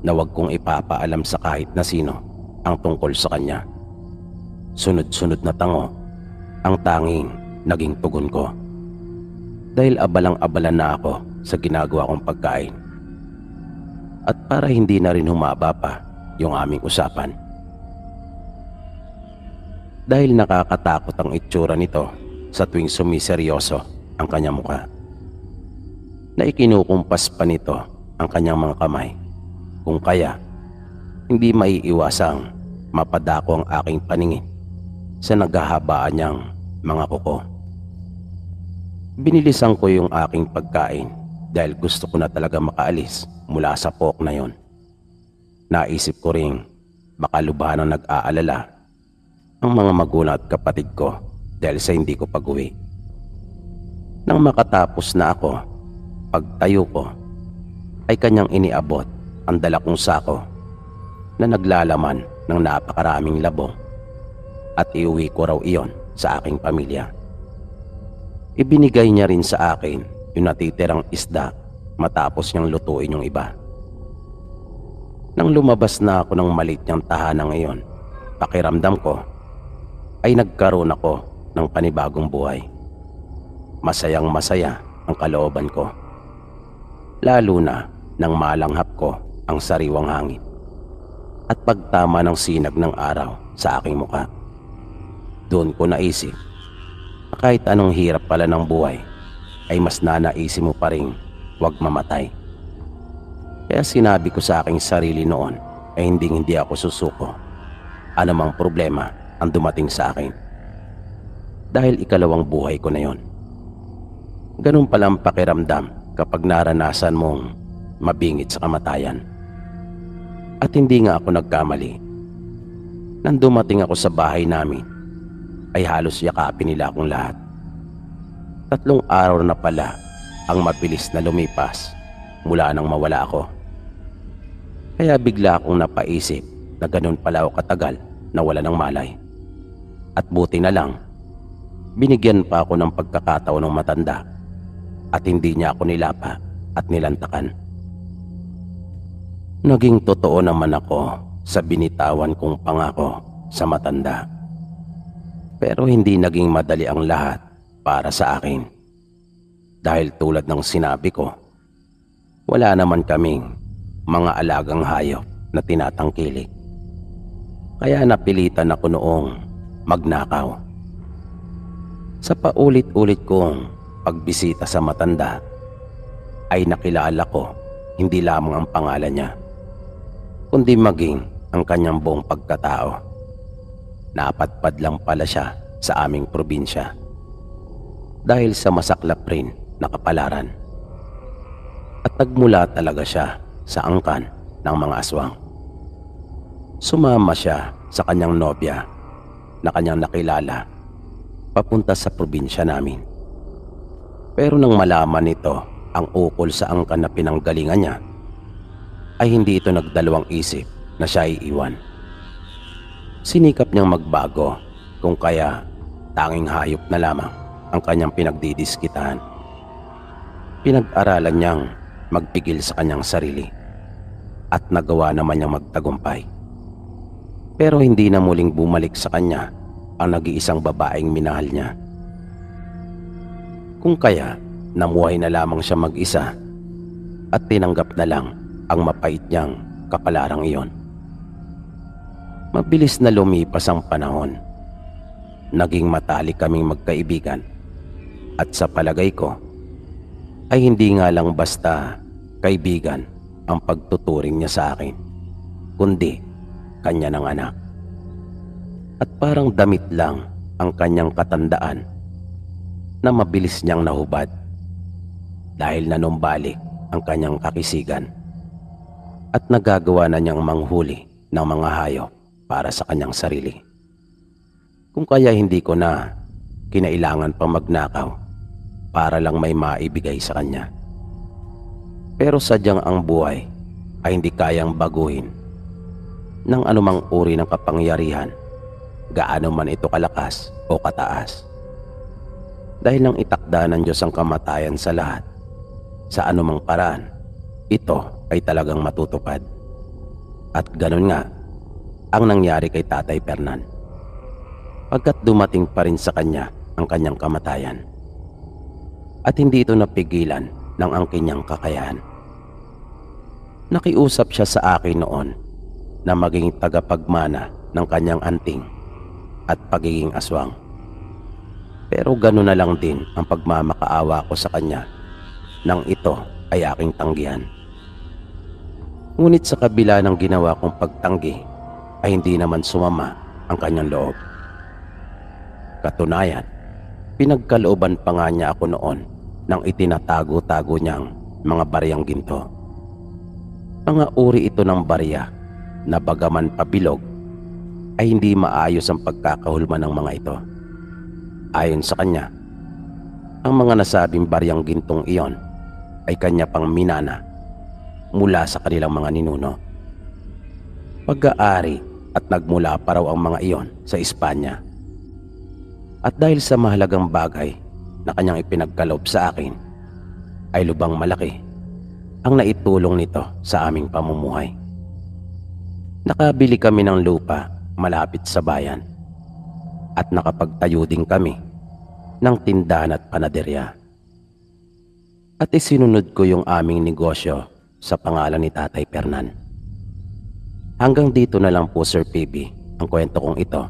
Speaker 2: na huwag kong ipapaalam sa kahit na sino ang tungkol sa kanya. Sunod-sunod na tango ang tanging naging tugon ko. Dahil abalang-abala na ako sa ginagawa kong pagkain. At para hindi na rin humaba pa yung aming usapan. Dahil nakakatakot ang itsura nito sa tuwing sumiseryoso ang kanyang mukha. Na ikinukumpas pa nito ang kanyang mga kamay. Kung kaya, hindi maiiwasang mapadako ang aking paningin sa naghahabaan niyang mga kuko. Binilisan ko yung aking pagkain dahil gusto ko na talaga makaalis mula sa pook na yon. Naisip ko ring baka lubhan ang nag-aalala ang mga magulang at kapatid ko dahil sa hindi ko pag-uwi. Nang makatapos na ako, pagtayo ko ay kanyang iniabot ang dala kong sako na naglalaman ng napakaraming labong at iuwi ko raw iyon sa aking pamilya. Ibinigay niya rin sa akin yung natitirang isda matapos niyang lutuin yung iba. Nang lumabas na ako ng maliit niyang tahanan ngayon, pakiramdam ko ay nagkaroon ako ng panibagong buhay. Masayang masaya ang kalooban ko. Lalo na nang malanghap ko ang sariwang hangin at pagtama ng sinag ng araw sa aking mukha. Doon ko naisip na kahit anong hirap pala ng buhay ay mas nanaisip mo pa rin huwag mamatay. Kaya sinabi ko sa aking sarili noon ay hindi ako susuko anumang problema ang dumating sa akin. Dahil ikalawang buhay ko na yon. Ganun palang pakiramdam kapag naranasan mong mabingit sa kamatayan. At hindi nga ako nagkamali. Nang dumating ako sa bahay namin, ay halos yakapin nila akong lahat. 3 araw na pala ang mabilis na lumipas mula nang mawala ako. Kaya bigla akong napaisip na ganun pala ako katagal na wala ng malay. At buti na lang, binigyan pa ako ng pagkakataon ng matanda at hindi niya ako nilapa at nilantakan. Naging totoo naman ako sa binitawan kong pangako sa matanda. Pero hindi naging madali ang lahat para sa akin. Dahil tulad ng sinabi ko, wala naman kaming mga alagang hayop na tinatangkilik. Kaya napilitan ako noong magnakaw. Sa paulit-ulit kong pagbisita sa matanda, ay nakilala ko hindi lamang ang pangalan niya, kundi maging ang kanyang buong pagkatao. Napadpad lang pala siya sa aming probinsya dahil sa masaklap rin na kapalaran. At nagmula talaga siya sa angkan ng mga aswang. Sumama siya sa kanyang nobya na kanyang nakilala papunta sa probinsya namin. Pero nang malaman nito ang ukol sa angkan na pinanggalingan niya, ay hindi ito nagdalawang isip na siya iiwan. Sinikap niyang magbago kung kaya tanging hayop na lamang ang kanyang pinagdidiskitahan. Pinag-aralan niyang magpigil sa kanyang sarili at nagawa naman niyang magtagumpay. Pero hindi na muling bumalik sa kanya ang nag-iisang babaeng minahal niya. Kung kaya namuhay na lamang siya mag-isa at tinanggap na lang ang mapait niyang kapalarang iyon. Mabilis na lumipas ang panahon. Naging matalik kaming magkaibigan at sa palagay ko ay hindi nga lang basta kaibigan ang pagtuturing niya sa akin, kundi kanya ng anak. At parang damit lang ang kanyang katandaan na mabilis niyang nahubad dahil nanumbalik ang kanyang kakisigan at nagagawa na niyang manghuli ng mga hayop para sa kanyang sarili. Kung kaya hindi ko na kinailangan pang magnakaw para lang may maibigay sa kanya. Pero sadyang ang buhay ay hindi kayang baguhin ng anumang uri ng kapangyarihan, gaano man ito kalakas o kataas. Dahil nang itakda ng Diyos ang kamatayan sa lahat, sa anumang paraan, ito ay talagang matutupad. At ganun nga ang nangyari kay Tatay Fernan, pagkat dumating pa rin sa kanya ang kanyang kamatayan. At hindi ito napigilan ng angkin niyang kakayahan. Nakiusap siya sa akin noon na maging tagapagmana ng kanyang anting at pagiging aswang. Pero gano'n na lang din ang pagmamakaawa ko sa kanya nang ito ay aking tanggihan. Ngunit sa kabila ng ginawa kong pagtanggi ay hindi naman sumama ang kanyang loob. Katunayan, pinagkalooban pa nga niya ako noon nang itinatago-tago niyang mga bariyang ginto. Mga uri ito ng barya na bagaman pabilog ay hindi maayos ang pagkakahulma ng mga ito. Ayon sa kanya, ang mga nasabing bariyang gintong iyon ay kanya pang minana mula sa kanilang mga ninuno. Pag-aari at nagmula pa raw ang mga iyon sa Espanya. At dahil sa mahalagang bagay na kanyang ipinagkaloob sa akin, ay lubang malaki ang naitulong nito sa aming pamumuhay. Nakabili kami ng lupa malapit sa bayan at nakapagtayo din kami ng tindahan at panaderya. At isinunod ko yung aming negosyo sa pangalan ni Tatay Fernan. Hanggang dito na lang po, Sir PB, ang kwento kong ito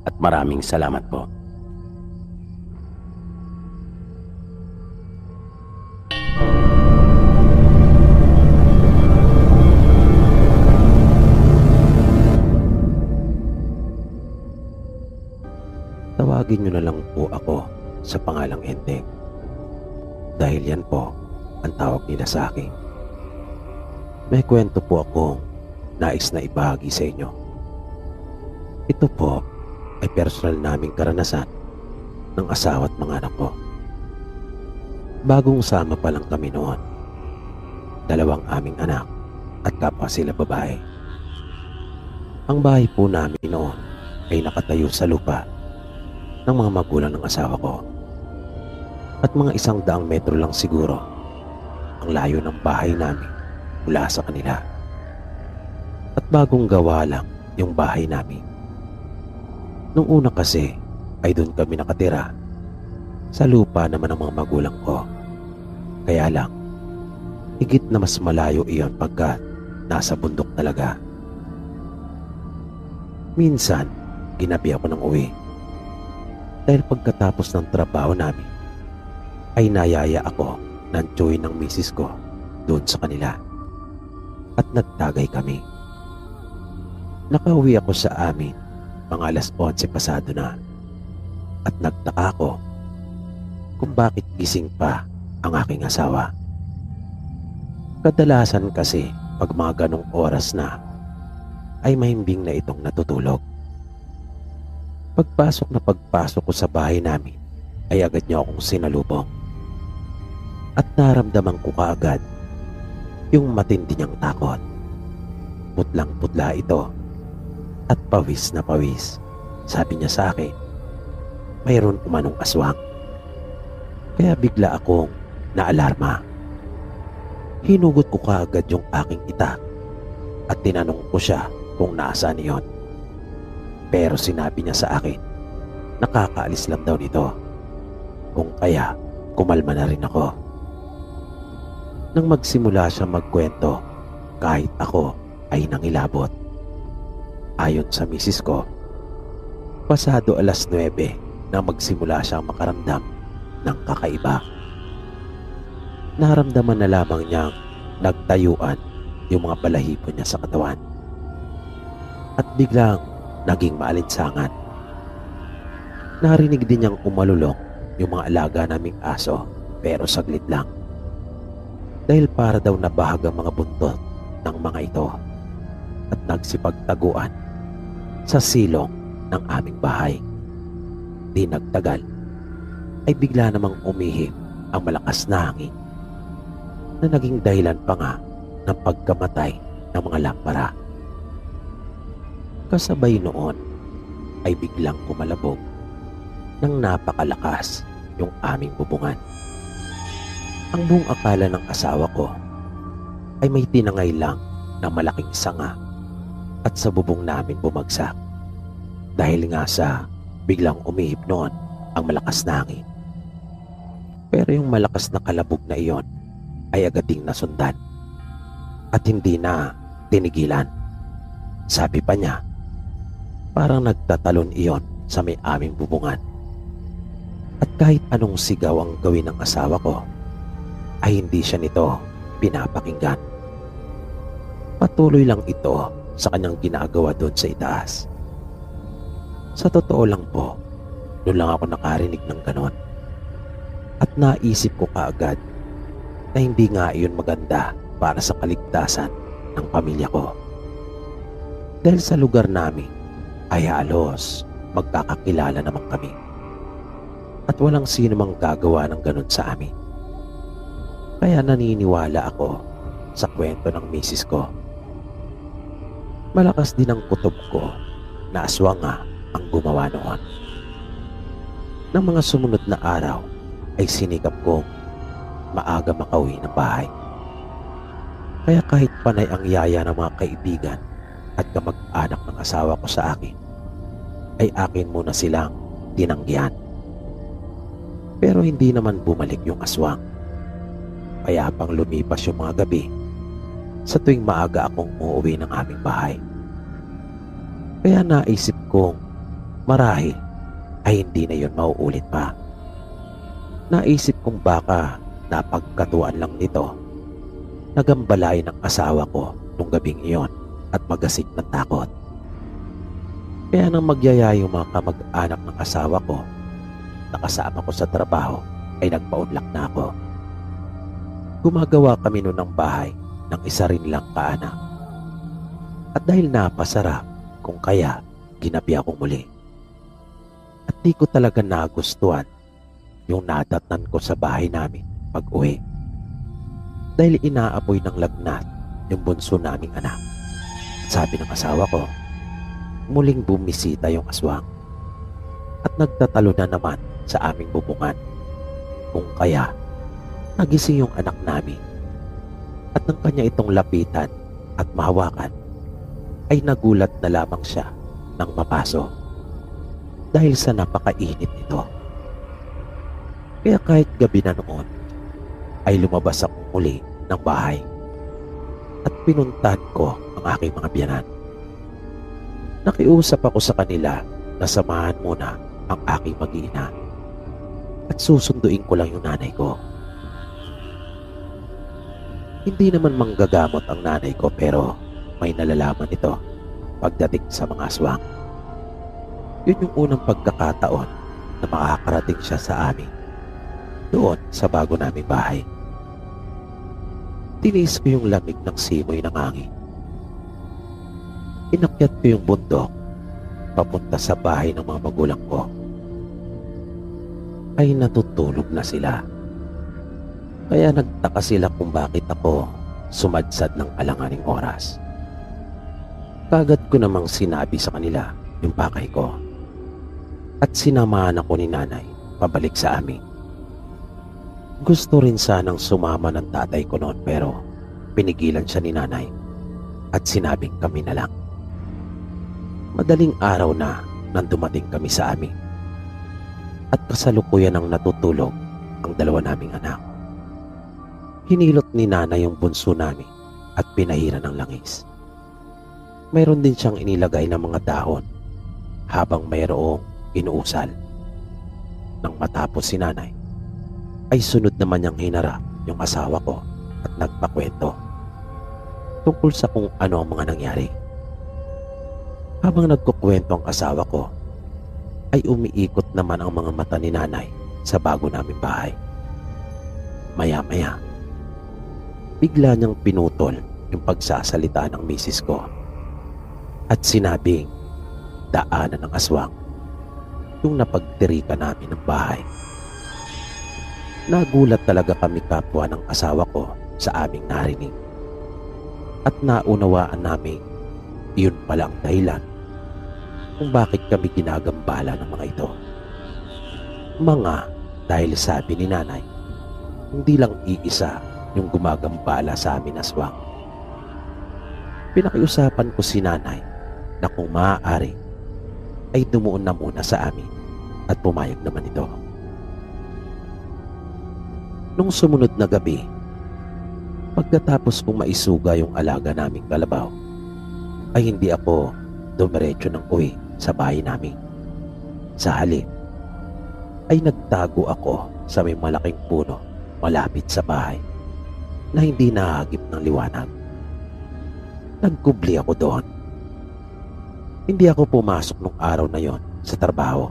Speaker 2: at maraming salamat po. Tawagin niyo na lang po ako sa pangalang Enteng. Dahil yan po ang tawag nila sa akin. May kwento po akong nais na ibahagi sa inyo. Ito po ay personal naming karanasan ng asawa at mga anak ko. Bagong sama pa lang kami noon. Dalawang aming anak at kapwa sila babae. Ang bahay po namin noon ay nakatayo sa lupa ng mga magulang ng asawa ko. At mga 100 metro lang siguro ang layo ng bahay namin mula sa kanila. At bagong gawa lang yung bahay namin. Nung una kasi ay doon kami nakatira sa lupa naman ng mga magulang ko. Kaya lang, higit na mas malayo iyon pagka nasa bundok talaga. Minsan, ginabi ako ng uwi. Dahil pagkatapos ng trabaho namin, ay nayaya ako ng tsuy ng misis ko doon sa kanila. At nagtagay kami. Nakauwi ako sa amin mga 11:00 pasado na. At nagtaka ako kung bakit gising pa ang aking asawa. Kadalasan kasi pag mga ganong oras na ay mahimbing na itong natutulog. Pagpasok ko sa bahay namin ay agad niya akong sinalubong. At naramdaman ko kaagad yung matindi niyang takot. Putlang-putla ito at pawis na pawis. Sabi niya sa akin, mayroon umanong aswang. Kaya bigla akong naalarma. Hinugot ko kaagad yung aking itak at tinanong ko siya kung nasaan iyon. Pero sinabi niya sa akin, nakakaalis lang daw nito. Kung kaya, kumalma na rin ako. Nang magsimula siya magkwento, kahit ako ay nangilabot. Ayon sa misis ko, pasado 9:00 nang magsimula siyang makaramdam ng kakaiba. Naramdaman na lamang niyang nagtayuan yung mga balahibo niya sa katawan. at biglang naging maalinsangan. Narinig din niyang umalulong yung mga alaga naming aso pero saglit lang. Dahil para daw nabahag ang mga buntot ng mga ito at nagsipagtaguan sa silong ng aming bahay. Di nagtagal ay bigla namang umihip ang malakas na hangin na naging dahilan pa nga ng pagkamatay ng mga lampara. Kasabay noon ay biglang kumalabog ng napakalakas yung aming bubungan. Ang buong akala ng asawa ko ay may tinangay lang na malaking sanga at sa bubong namin bumagsak dahil nga sa biglang umihip noon ang malakas na hangin. Pero yung malakas na kalabog na iyon ay agad ding nasundan at hindi na tinigilan. Sabi pa niya, parang nagtatalon iyon sa may aming bubungan. At kahit anong sigaw ang gawin ng asawa ko, ay hindi siya nito pinapakinggan. Patuloy lang ito sa kanyang ginagawa doon sa itaas. Sa totoo lang po, doon lang ako nakarinig ng ganon. At naisip ko kaagad na hindi nga iyon maganda para sa kaligtasan ng pamilya ko. Dahil sa lugar namin ay halos magkakakilala naman kami. At walang sino mang gagawa ng ganon sa amin. Kaya naniniwala ako sa kwento ng misis ko. Malakas din ang kutob ko na aswang nga ang gumawa noon. Nang mga sumunod na araw ay sinikap kong maaga makauwi ng bahay. Kaya kahit panay ang yaya ng mga kaibigan at kamag-anak ng asawa ko sa akin, ay akin muna silang tinanggihan. Pero hindi naman bumalik yung aswang. Kaya pang lumipas yung mga gabi sa tuwing maaga akong uuwi ng aming bahay. Kaya naisip kong marahil ay hindi na yun mauulit pa. Naisip kong baka napagkatuan lang nito. Nagambalain ng asawa ko nung gabing iyon at magasik ng takot. Kaya nang magyaya yung mga kamag-anak ng asawa ko, nakasama ko sa trabaho ay nagpaunlak na ako. Gumagawa kami noon ng bahay ng isa rin lang kaanak. At dahil napasarap, kung kaya ginabi akong muli. At di ko talaga nagustuhan yung nadatnan ko sa bahay namin pag-uwi. Dahil inaapoy ng lagnat yung bunso naming anak. At sabi ng asawa ko, muling bumisita yung aswang. At nagtatalo na naman sa aming bubungan. Kung kaya, nagising yung anak namin. At nang kanya itong lapitan at mahawakan, ay nagulat na lamang siya nang mapaso dahil sa napakainit nito. Kaya kahit gabi na noon, ay lumabas ako muli ng bahay at pinuntahan ko ang aking mga biyanan. Nakiusap ako sa kanila na samahan muna ang aking mag-iina at susunduin ko lang yung nanay ko. Hindi naman manggagamot ang nanay ko pero may nalalaman ito pagdating sa mga aswang. Yun yung unang pagkakataon na makakarating siya sa amin doon sa bago naming bahay. Tiniis ko yung lamig ng simoy ng hangin. Inakyat ko yung bundok papunta sa bahay ng mga magulang ko. Ay natutulog na sila. Kaya nagtaka sila kung bakit ako sumadsad ng alanganing oras. Kagad ko namang sinabi sa kanila yung pakay ko. At sinamahan ako ni nanay pabalik sa amin. Gusto rin sanang sumama ng tatay ko noon pero pinigilan siya ni nanay at sinabing kami na lang. Madaling araw na nang dumating kami sa amin. At kasalukuyan ang natutulog ang dalawa naming anak. Hinilot ni nanay yung bunso namin at pinahira ng langis. Mayroon din siyang inilagay ng mga dahon habang mayroong inuusal. Nang matapos si nanay, ay sunod naman niyang hinarap yung asawa ko at nagpakwento tungkol sa kung ano ang mga nangyari. Habang nagkukwento ang asawa ko, ay umiikot naman ang mga mata ni nanay sa bago naming bahay. Maya-maya, bigla niyang pinutol yung pagsasalita ng misis ko at sinabing daanan ng aswang yung napagtirikan namin ng bahay. Nagulat talaga kami kapwa ng asawa ko sa aming narinig at naunawaan namin iyon pala ang dahilan kung bakit kami ginagambala ng mga ito. Mga dahil sabi ni nanay, hindi lang iisa yung gumagambala sa amin aswang. Pinakiusapan ko si nanay na kung maaari ay dumuon na muna sa amin at pumayag naman ito. Nung sumunod na gabi, pagkatapos kong maisuga yung alaga naming kalabaw, ay hindi ako dumiretso ng uwi sa bahay namin. Sa halip, ay nagtago ako sa may malaking puno malapit sa bahay na hindi nahagip ng liwanag. Nagkubli ako doon. Hindi ako pumasok nung araw na yon sa trabaho.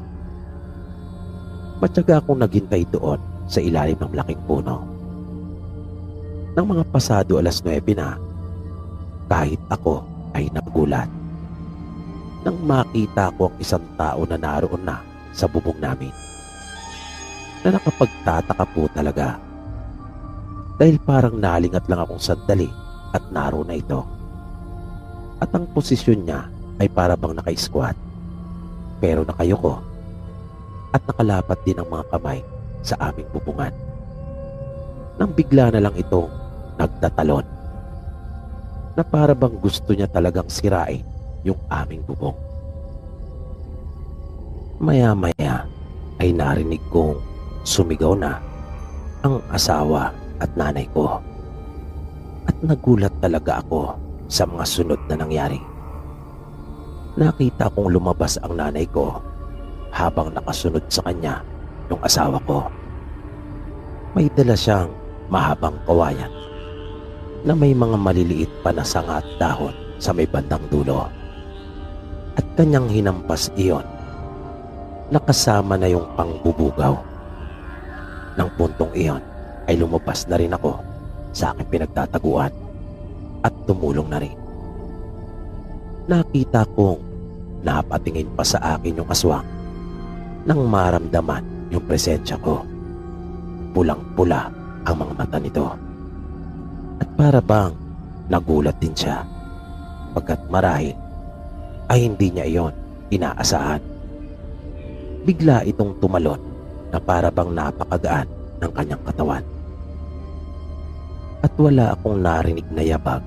Speaker 2: Matyaga akong naghintay doon sa ilalim ng malaking puno. Nang mga pasado 9:00 na, kahit ako ay nagulat nang makita ko ang isang tao na naroon na sa bubong namin, na nakapagtataka po talaga dahil parang nalingat lang akong sandali at naroon na ito. At ang posisyon niya ay para bang naka-squat pero nakayuko at nakalapat din ang mga kamay sa aming bubungan. Nang bigla na lang itong nagtatalon na para bang gusto niya talagang sirain yung aming bubong. Maya-maya ay narinig kong sumigaw na ang asawa at nanay ko. At nagulat talaga ako sa mga sunod na nangyari. Nakita kong lumabas ang nanay ko habang nakasunod sa kanya yung asawa ko. May dala siyang mahabang kawayan na may mga maliliit pa na sanga at dahon sa may bandang dulo. At kanyang hinampas iyon. Nakasama na yung pangbubugaw. Nang puntong iyon ay lumabas na rin ako sa aking pinagtataguan at tumulong na rin. Nakita kong napatingin pa sa akin yung aswang nang maramdaman yung presensya ko. Pulang-pula ang mga mata nito. At para bang nagulat din siya pagkat marahil ay hindi niya iyon inaasahan. Bigla itong tumalon na para bang napakagaan ng kanyang katawan. At wala akong narinig na yabag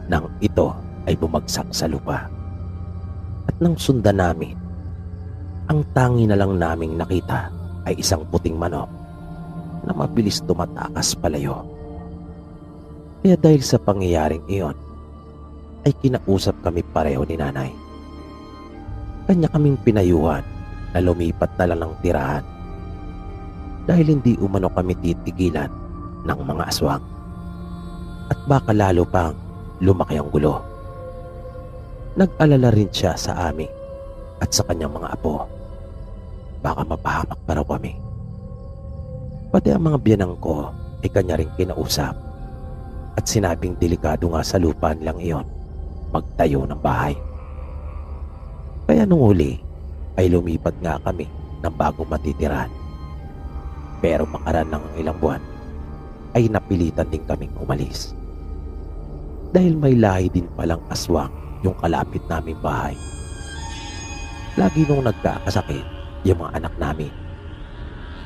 Speaker 2: nang ito ay bumagsak sa lupa. At nang sundan namin, ang tangi na lang naming nakita ay isang puting manok na mabilis tumatakas palayo. Kaya dahil sa pangyayaring iyon, ay kinausap kami pareho ni nanay. Kanya kaming pinayuhan na lumipat na lang ng tirahan dahil hindi umano kami titigilan ng mga aswang at baka lalo pang lumaki ang gulo. Nag-alala rin siya sa amin at sa kanyang mga apo. Baka mapahamak pa raw kami. Pati ang mga biyanang ko ay kanya rin kinausap at sinabing delikado nga sa lupa nilang iyon magtayo ng bahay. Kaya nung huli ay lumipat nga kami ng bagong matitirahan. Pero makaraan ng ilang buwan ay napilitan din kaming umalis. Dahil may lahi din palang aswang yung kalapit naming bahay. Lagi nung nagkakasakit yung mga anak namin,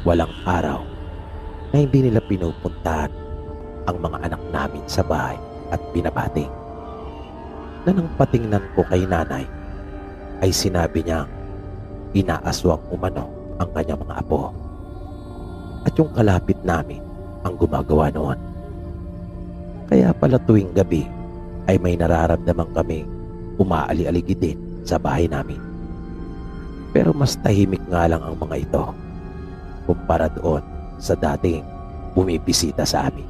Speaker 2: walang araw na hindi nila pinupuntahan ang mga anak namin sa bahay at binabati. Na nang patingnan ko kay nanay ay sinabi niya inaaswang umano ang kanyang mga apo at yung kalapit namin ang gumagawa noon. Kaya pala tuwing gabi ay may nararamdaman kami umaali-aligi din sa bahay namin. Pero mas tahimik nga lang ang mga ito kumpara doon sa dating bumibisita sa amin.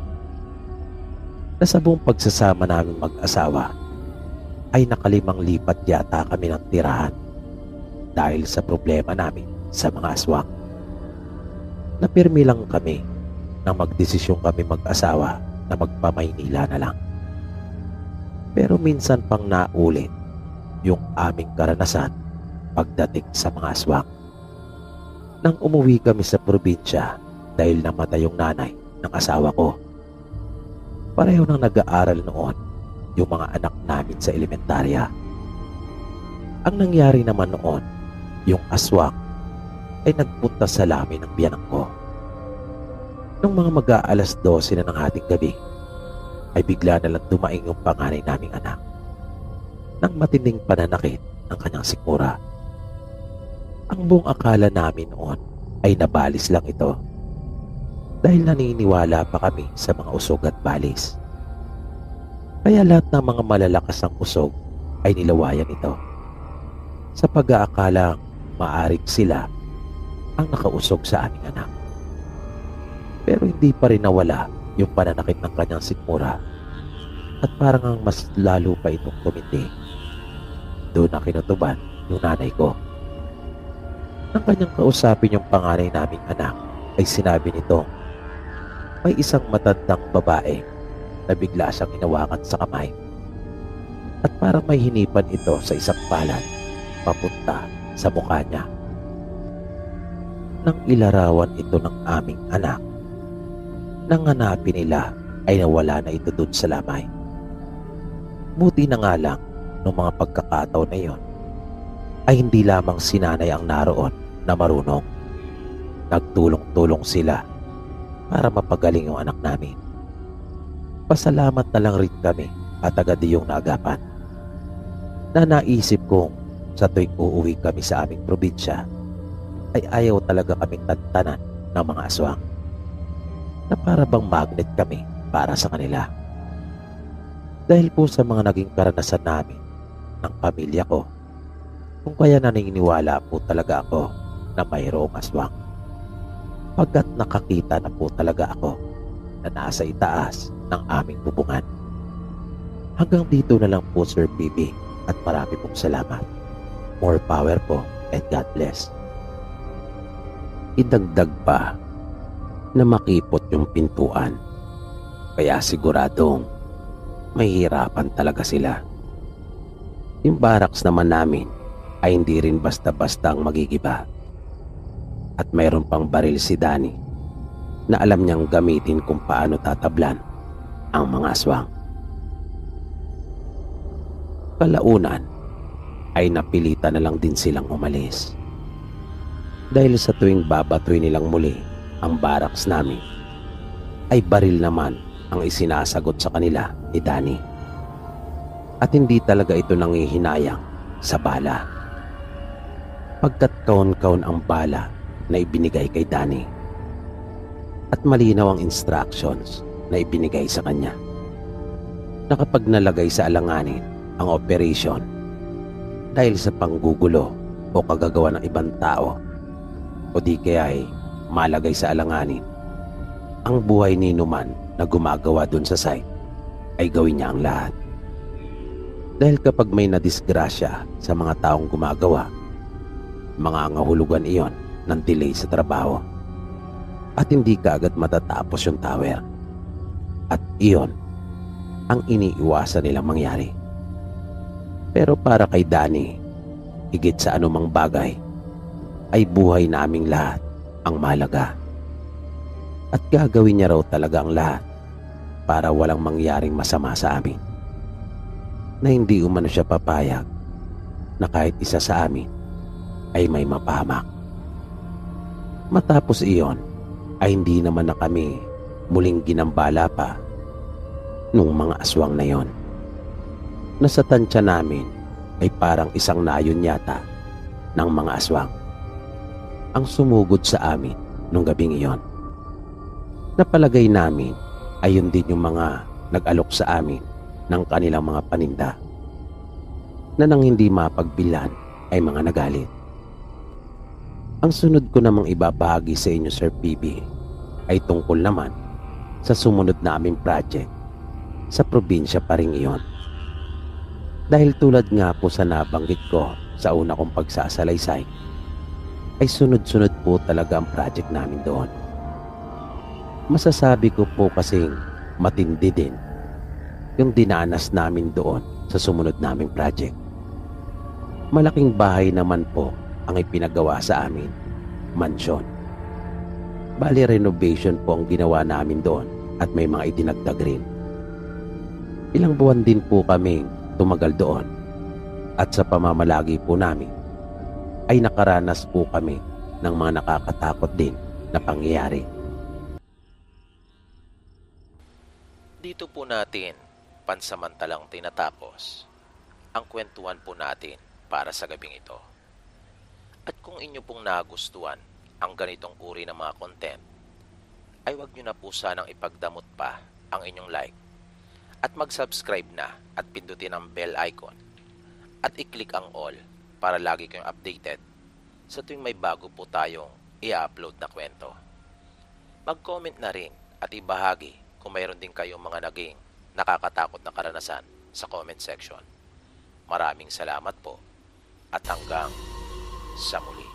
Speaker 2: Na sa buong pagsasama namin mag-asawa ay nakalimang lipat yata kami ng tirahan dahil sa problema namin sa mga aswang. Napirmi lang kami nang magdesisyon kami mag-asawa na magpamaynila na lang. Pero minsan pang naulit yung aming karanasan pagdating sa mga aswang. Nang umuwi kami sa probinsya dahil namatay yung nanay ng asawa ko, pareho nang nag-aaral noon yung mga anak namin sa elementarya. Ang nangyari naman noon, yung aswang ay nagpunta sa lamin ng biyanan ko. Nung mga mag-aalas 12 na ng hating gabi, ay bigla na lang dumaing yung panganay naming anak nang matinding pananakit ng kanyang sikmura. Ang buong akala namin noon ay nabalis lang ito dahil naniniwala pa kami sa mga usog at balis. Kaya lahat ng mga malalakas ang usog ay nilawayan ito sa pag-aakala maaring sila ang nakausog sa aming anak. Pero hindi pa rin nawala yung pananakit ng kanyang sikmura at parang ang mas lalo pa itong tumindi. Doon na kinutuban yung nanay ko. Nang kanyang kausapin yung panganay naming anak ay sinabi nito may isang matandang babae na bigla siyang hinawakan sa kamay at parang may hinipan ito sa isang palad papunta sa mukha niya. Nang ilarawan ito ng aming anak, nang hanapin nila ay nawala na ito dun sa lamay. Buti na nga lang noong mga pagkakataon na iyon ay hindi lamang si nanay ang naroon na marunong. Nagtulong-tulong sila para mapagaling yung anak namin. Pasalamat na lang rin kami at agad yung naagapan. Na naisip kong sa tuwing uuwi kami sa aming probinsya ay ayaw talaga kaming tantanan ng mga aswang na para bang magnet kami para sa kanila. Dahil po sa mga naging karanasan namin ng pamilya ko, kung kaya naniniwala po talaga ako na mayroong aswang. Pagkat nakakita na po talaga ako na nasa itaas ng aming bubungan. Hanggang dito na lang po, Sir PB, at marami pong salamat. More power po and God bless. Idagdag pa na makipot yung pintuan, kaya siguradong mahihirapan talaga sila. Yung barracks naman namin ay hindi rin basta-basta ang magigiba. At mayroon pang baril si Danny na alam niyang gamitin kung paano tatablan ang mga aswang. Kalaunan ay napilitan na lang din silang umalis. Dahil sa tuwing babatoy nilang muli ang barracks namin, ay baril naman ang isinasagot sa kanila ni Danny. At hindi talaga ito nangihinayang sa bala. Pagkat kaon-kaon ang bala na ibinigay kay Danny. At malinaw ang instructions na ibinigay sa kanya. Na kapag nalagay sa alanganin ang operation dahil sa panggugulo o kagagawa ng ibang tao o di kaya ay malagay sa alanganin ang buhay ni Numan na gumagawa dun sa site, ay gawin niya ang lahat. Dahil kapag may nadisgrasya sa mga taong gumagawa, mga angahulugan iyon ng delay sa trabaho at hindi kaagad matatapos yung tower. At iyon ang iniiwasan nilang mangyari. Pero para kay Danny, higit sa anumang bagay, ay buhay naming lahat ang mahalaga. At gagawin niya raw talaga ang lahat para walang mangyaring masama sa amin. Na hindi umano siya papayag na kahit isa sa amin ay may mapahamak. Matapos iyon ay hindi naman na kami muling ginambala pa nung mga aswang na yon. Nasa tansya namin ay parang isang nayon yata ng mga aswang ang sumugod sa amin nung gabing iyon. Napalagay namin ay yun din yung mga nag-alok sa amin ng kanilang mga paninda na nang hindi mapagbilan ay mga nagalit. Ang sunod ko namang ibabahagi sa inyo, Sir PB, ay tungkol naman sa sumunod na aming project sa probinsya pa rin iyon. Dahil tulad nga po sa nabanggit ko sa una kong pagsasalaysay, ay sunod-sunod po talaga ang project namin doon. Masasabi ko po kasing matindi din yung dinanas namin doon sa sumunod naming project. Malaking bahay naman po ang ipinagawa sa amin, mansyon. Bali renovation po ang ginawa namin doon at may mga idinagdag rin. Ilang buwan din po kami tumagal doon at sa pamamalagi po namin ay nakaranas po kami ng mga nakakatakot din na pangyayari.
Speaker 1: Dito po natin pansamantalang tinatapos ang kwentuhan po natin para sa gabing ito. At kung inyo pong nagustuhan ang ganitong uri ng mga content, ay huwag nyo na po sanang ipagdamot pa ang inyong like at mag-subscribe na at pindutin ang bell icon at i-click ang all para lagi kayong updated sa tuwing may bago po tayong i-upload na kwento. Mag-comment na rin at ibahagi kung mayroon din kayong mga naging nakakatakot na karanasan sa comment section. Maraming salamat po at hanggang sa muli.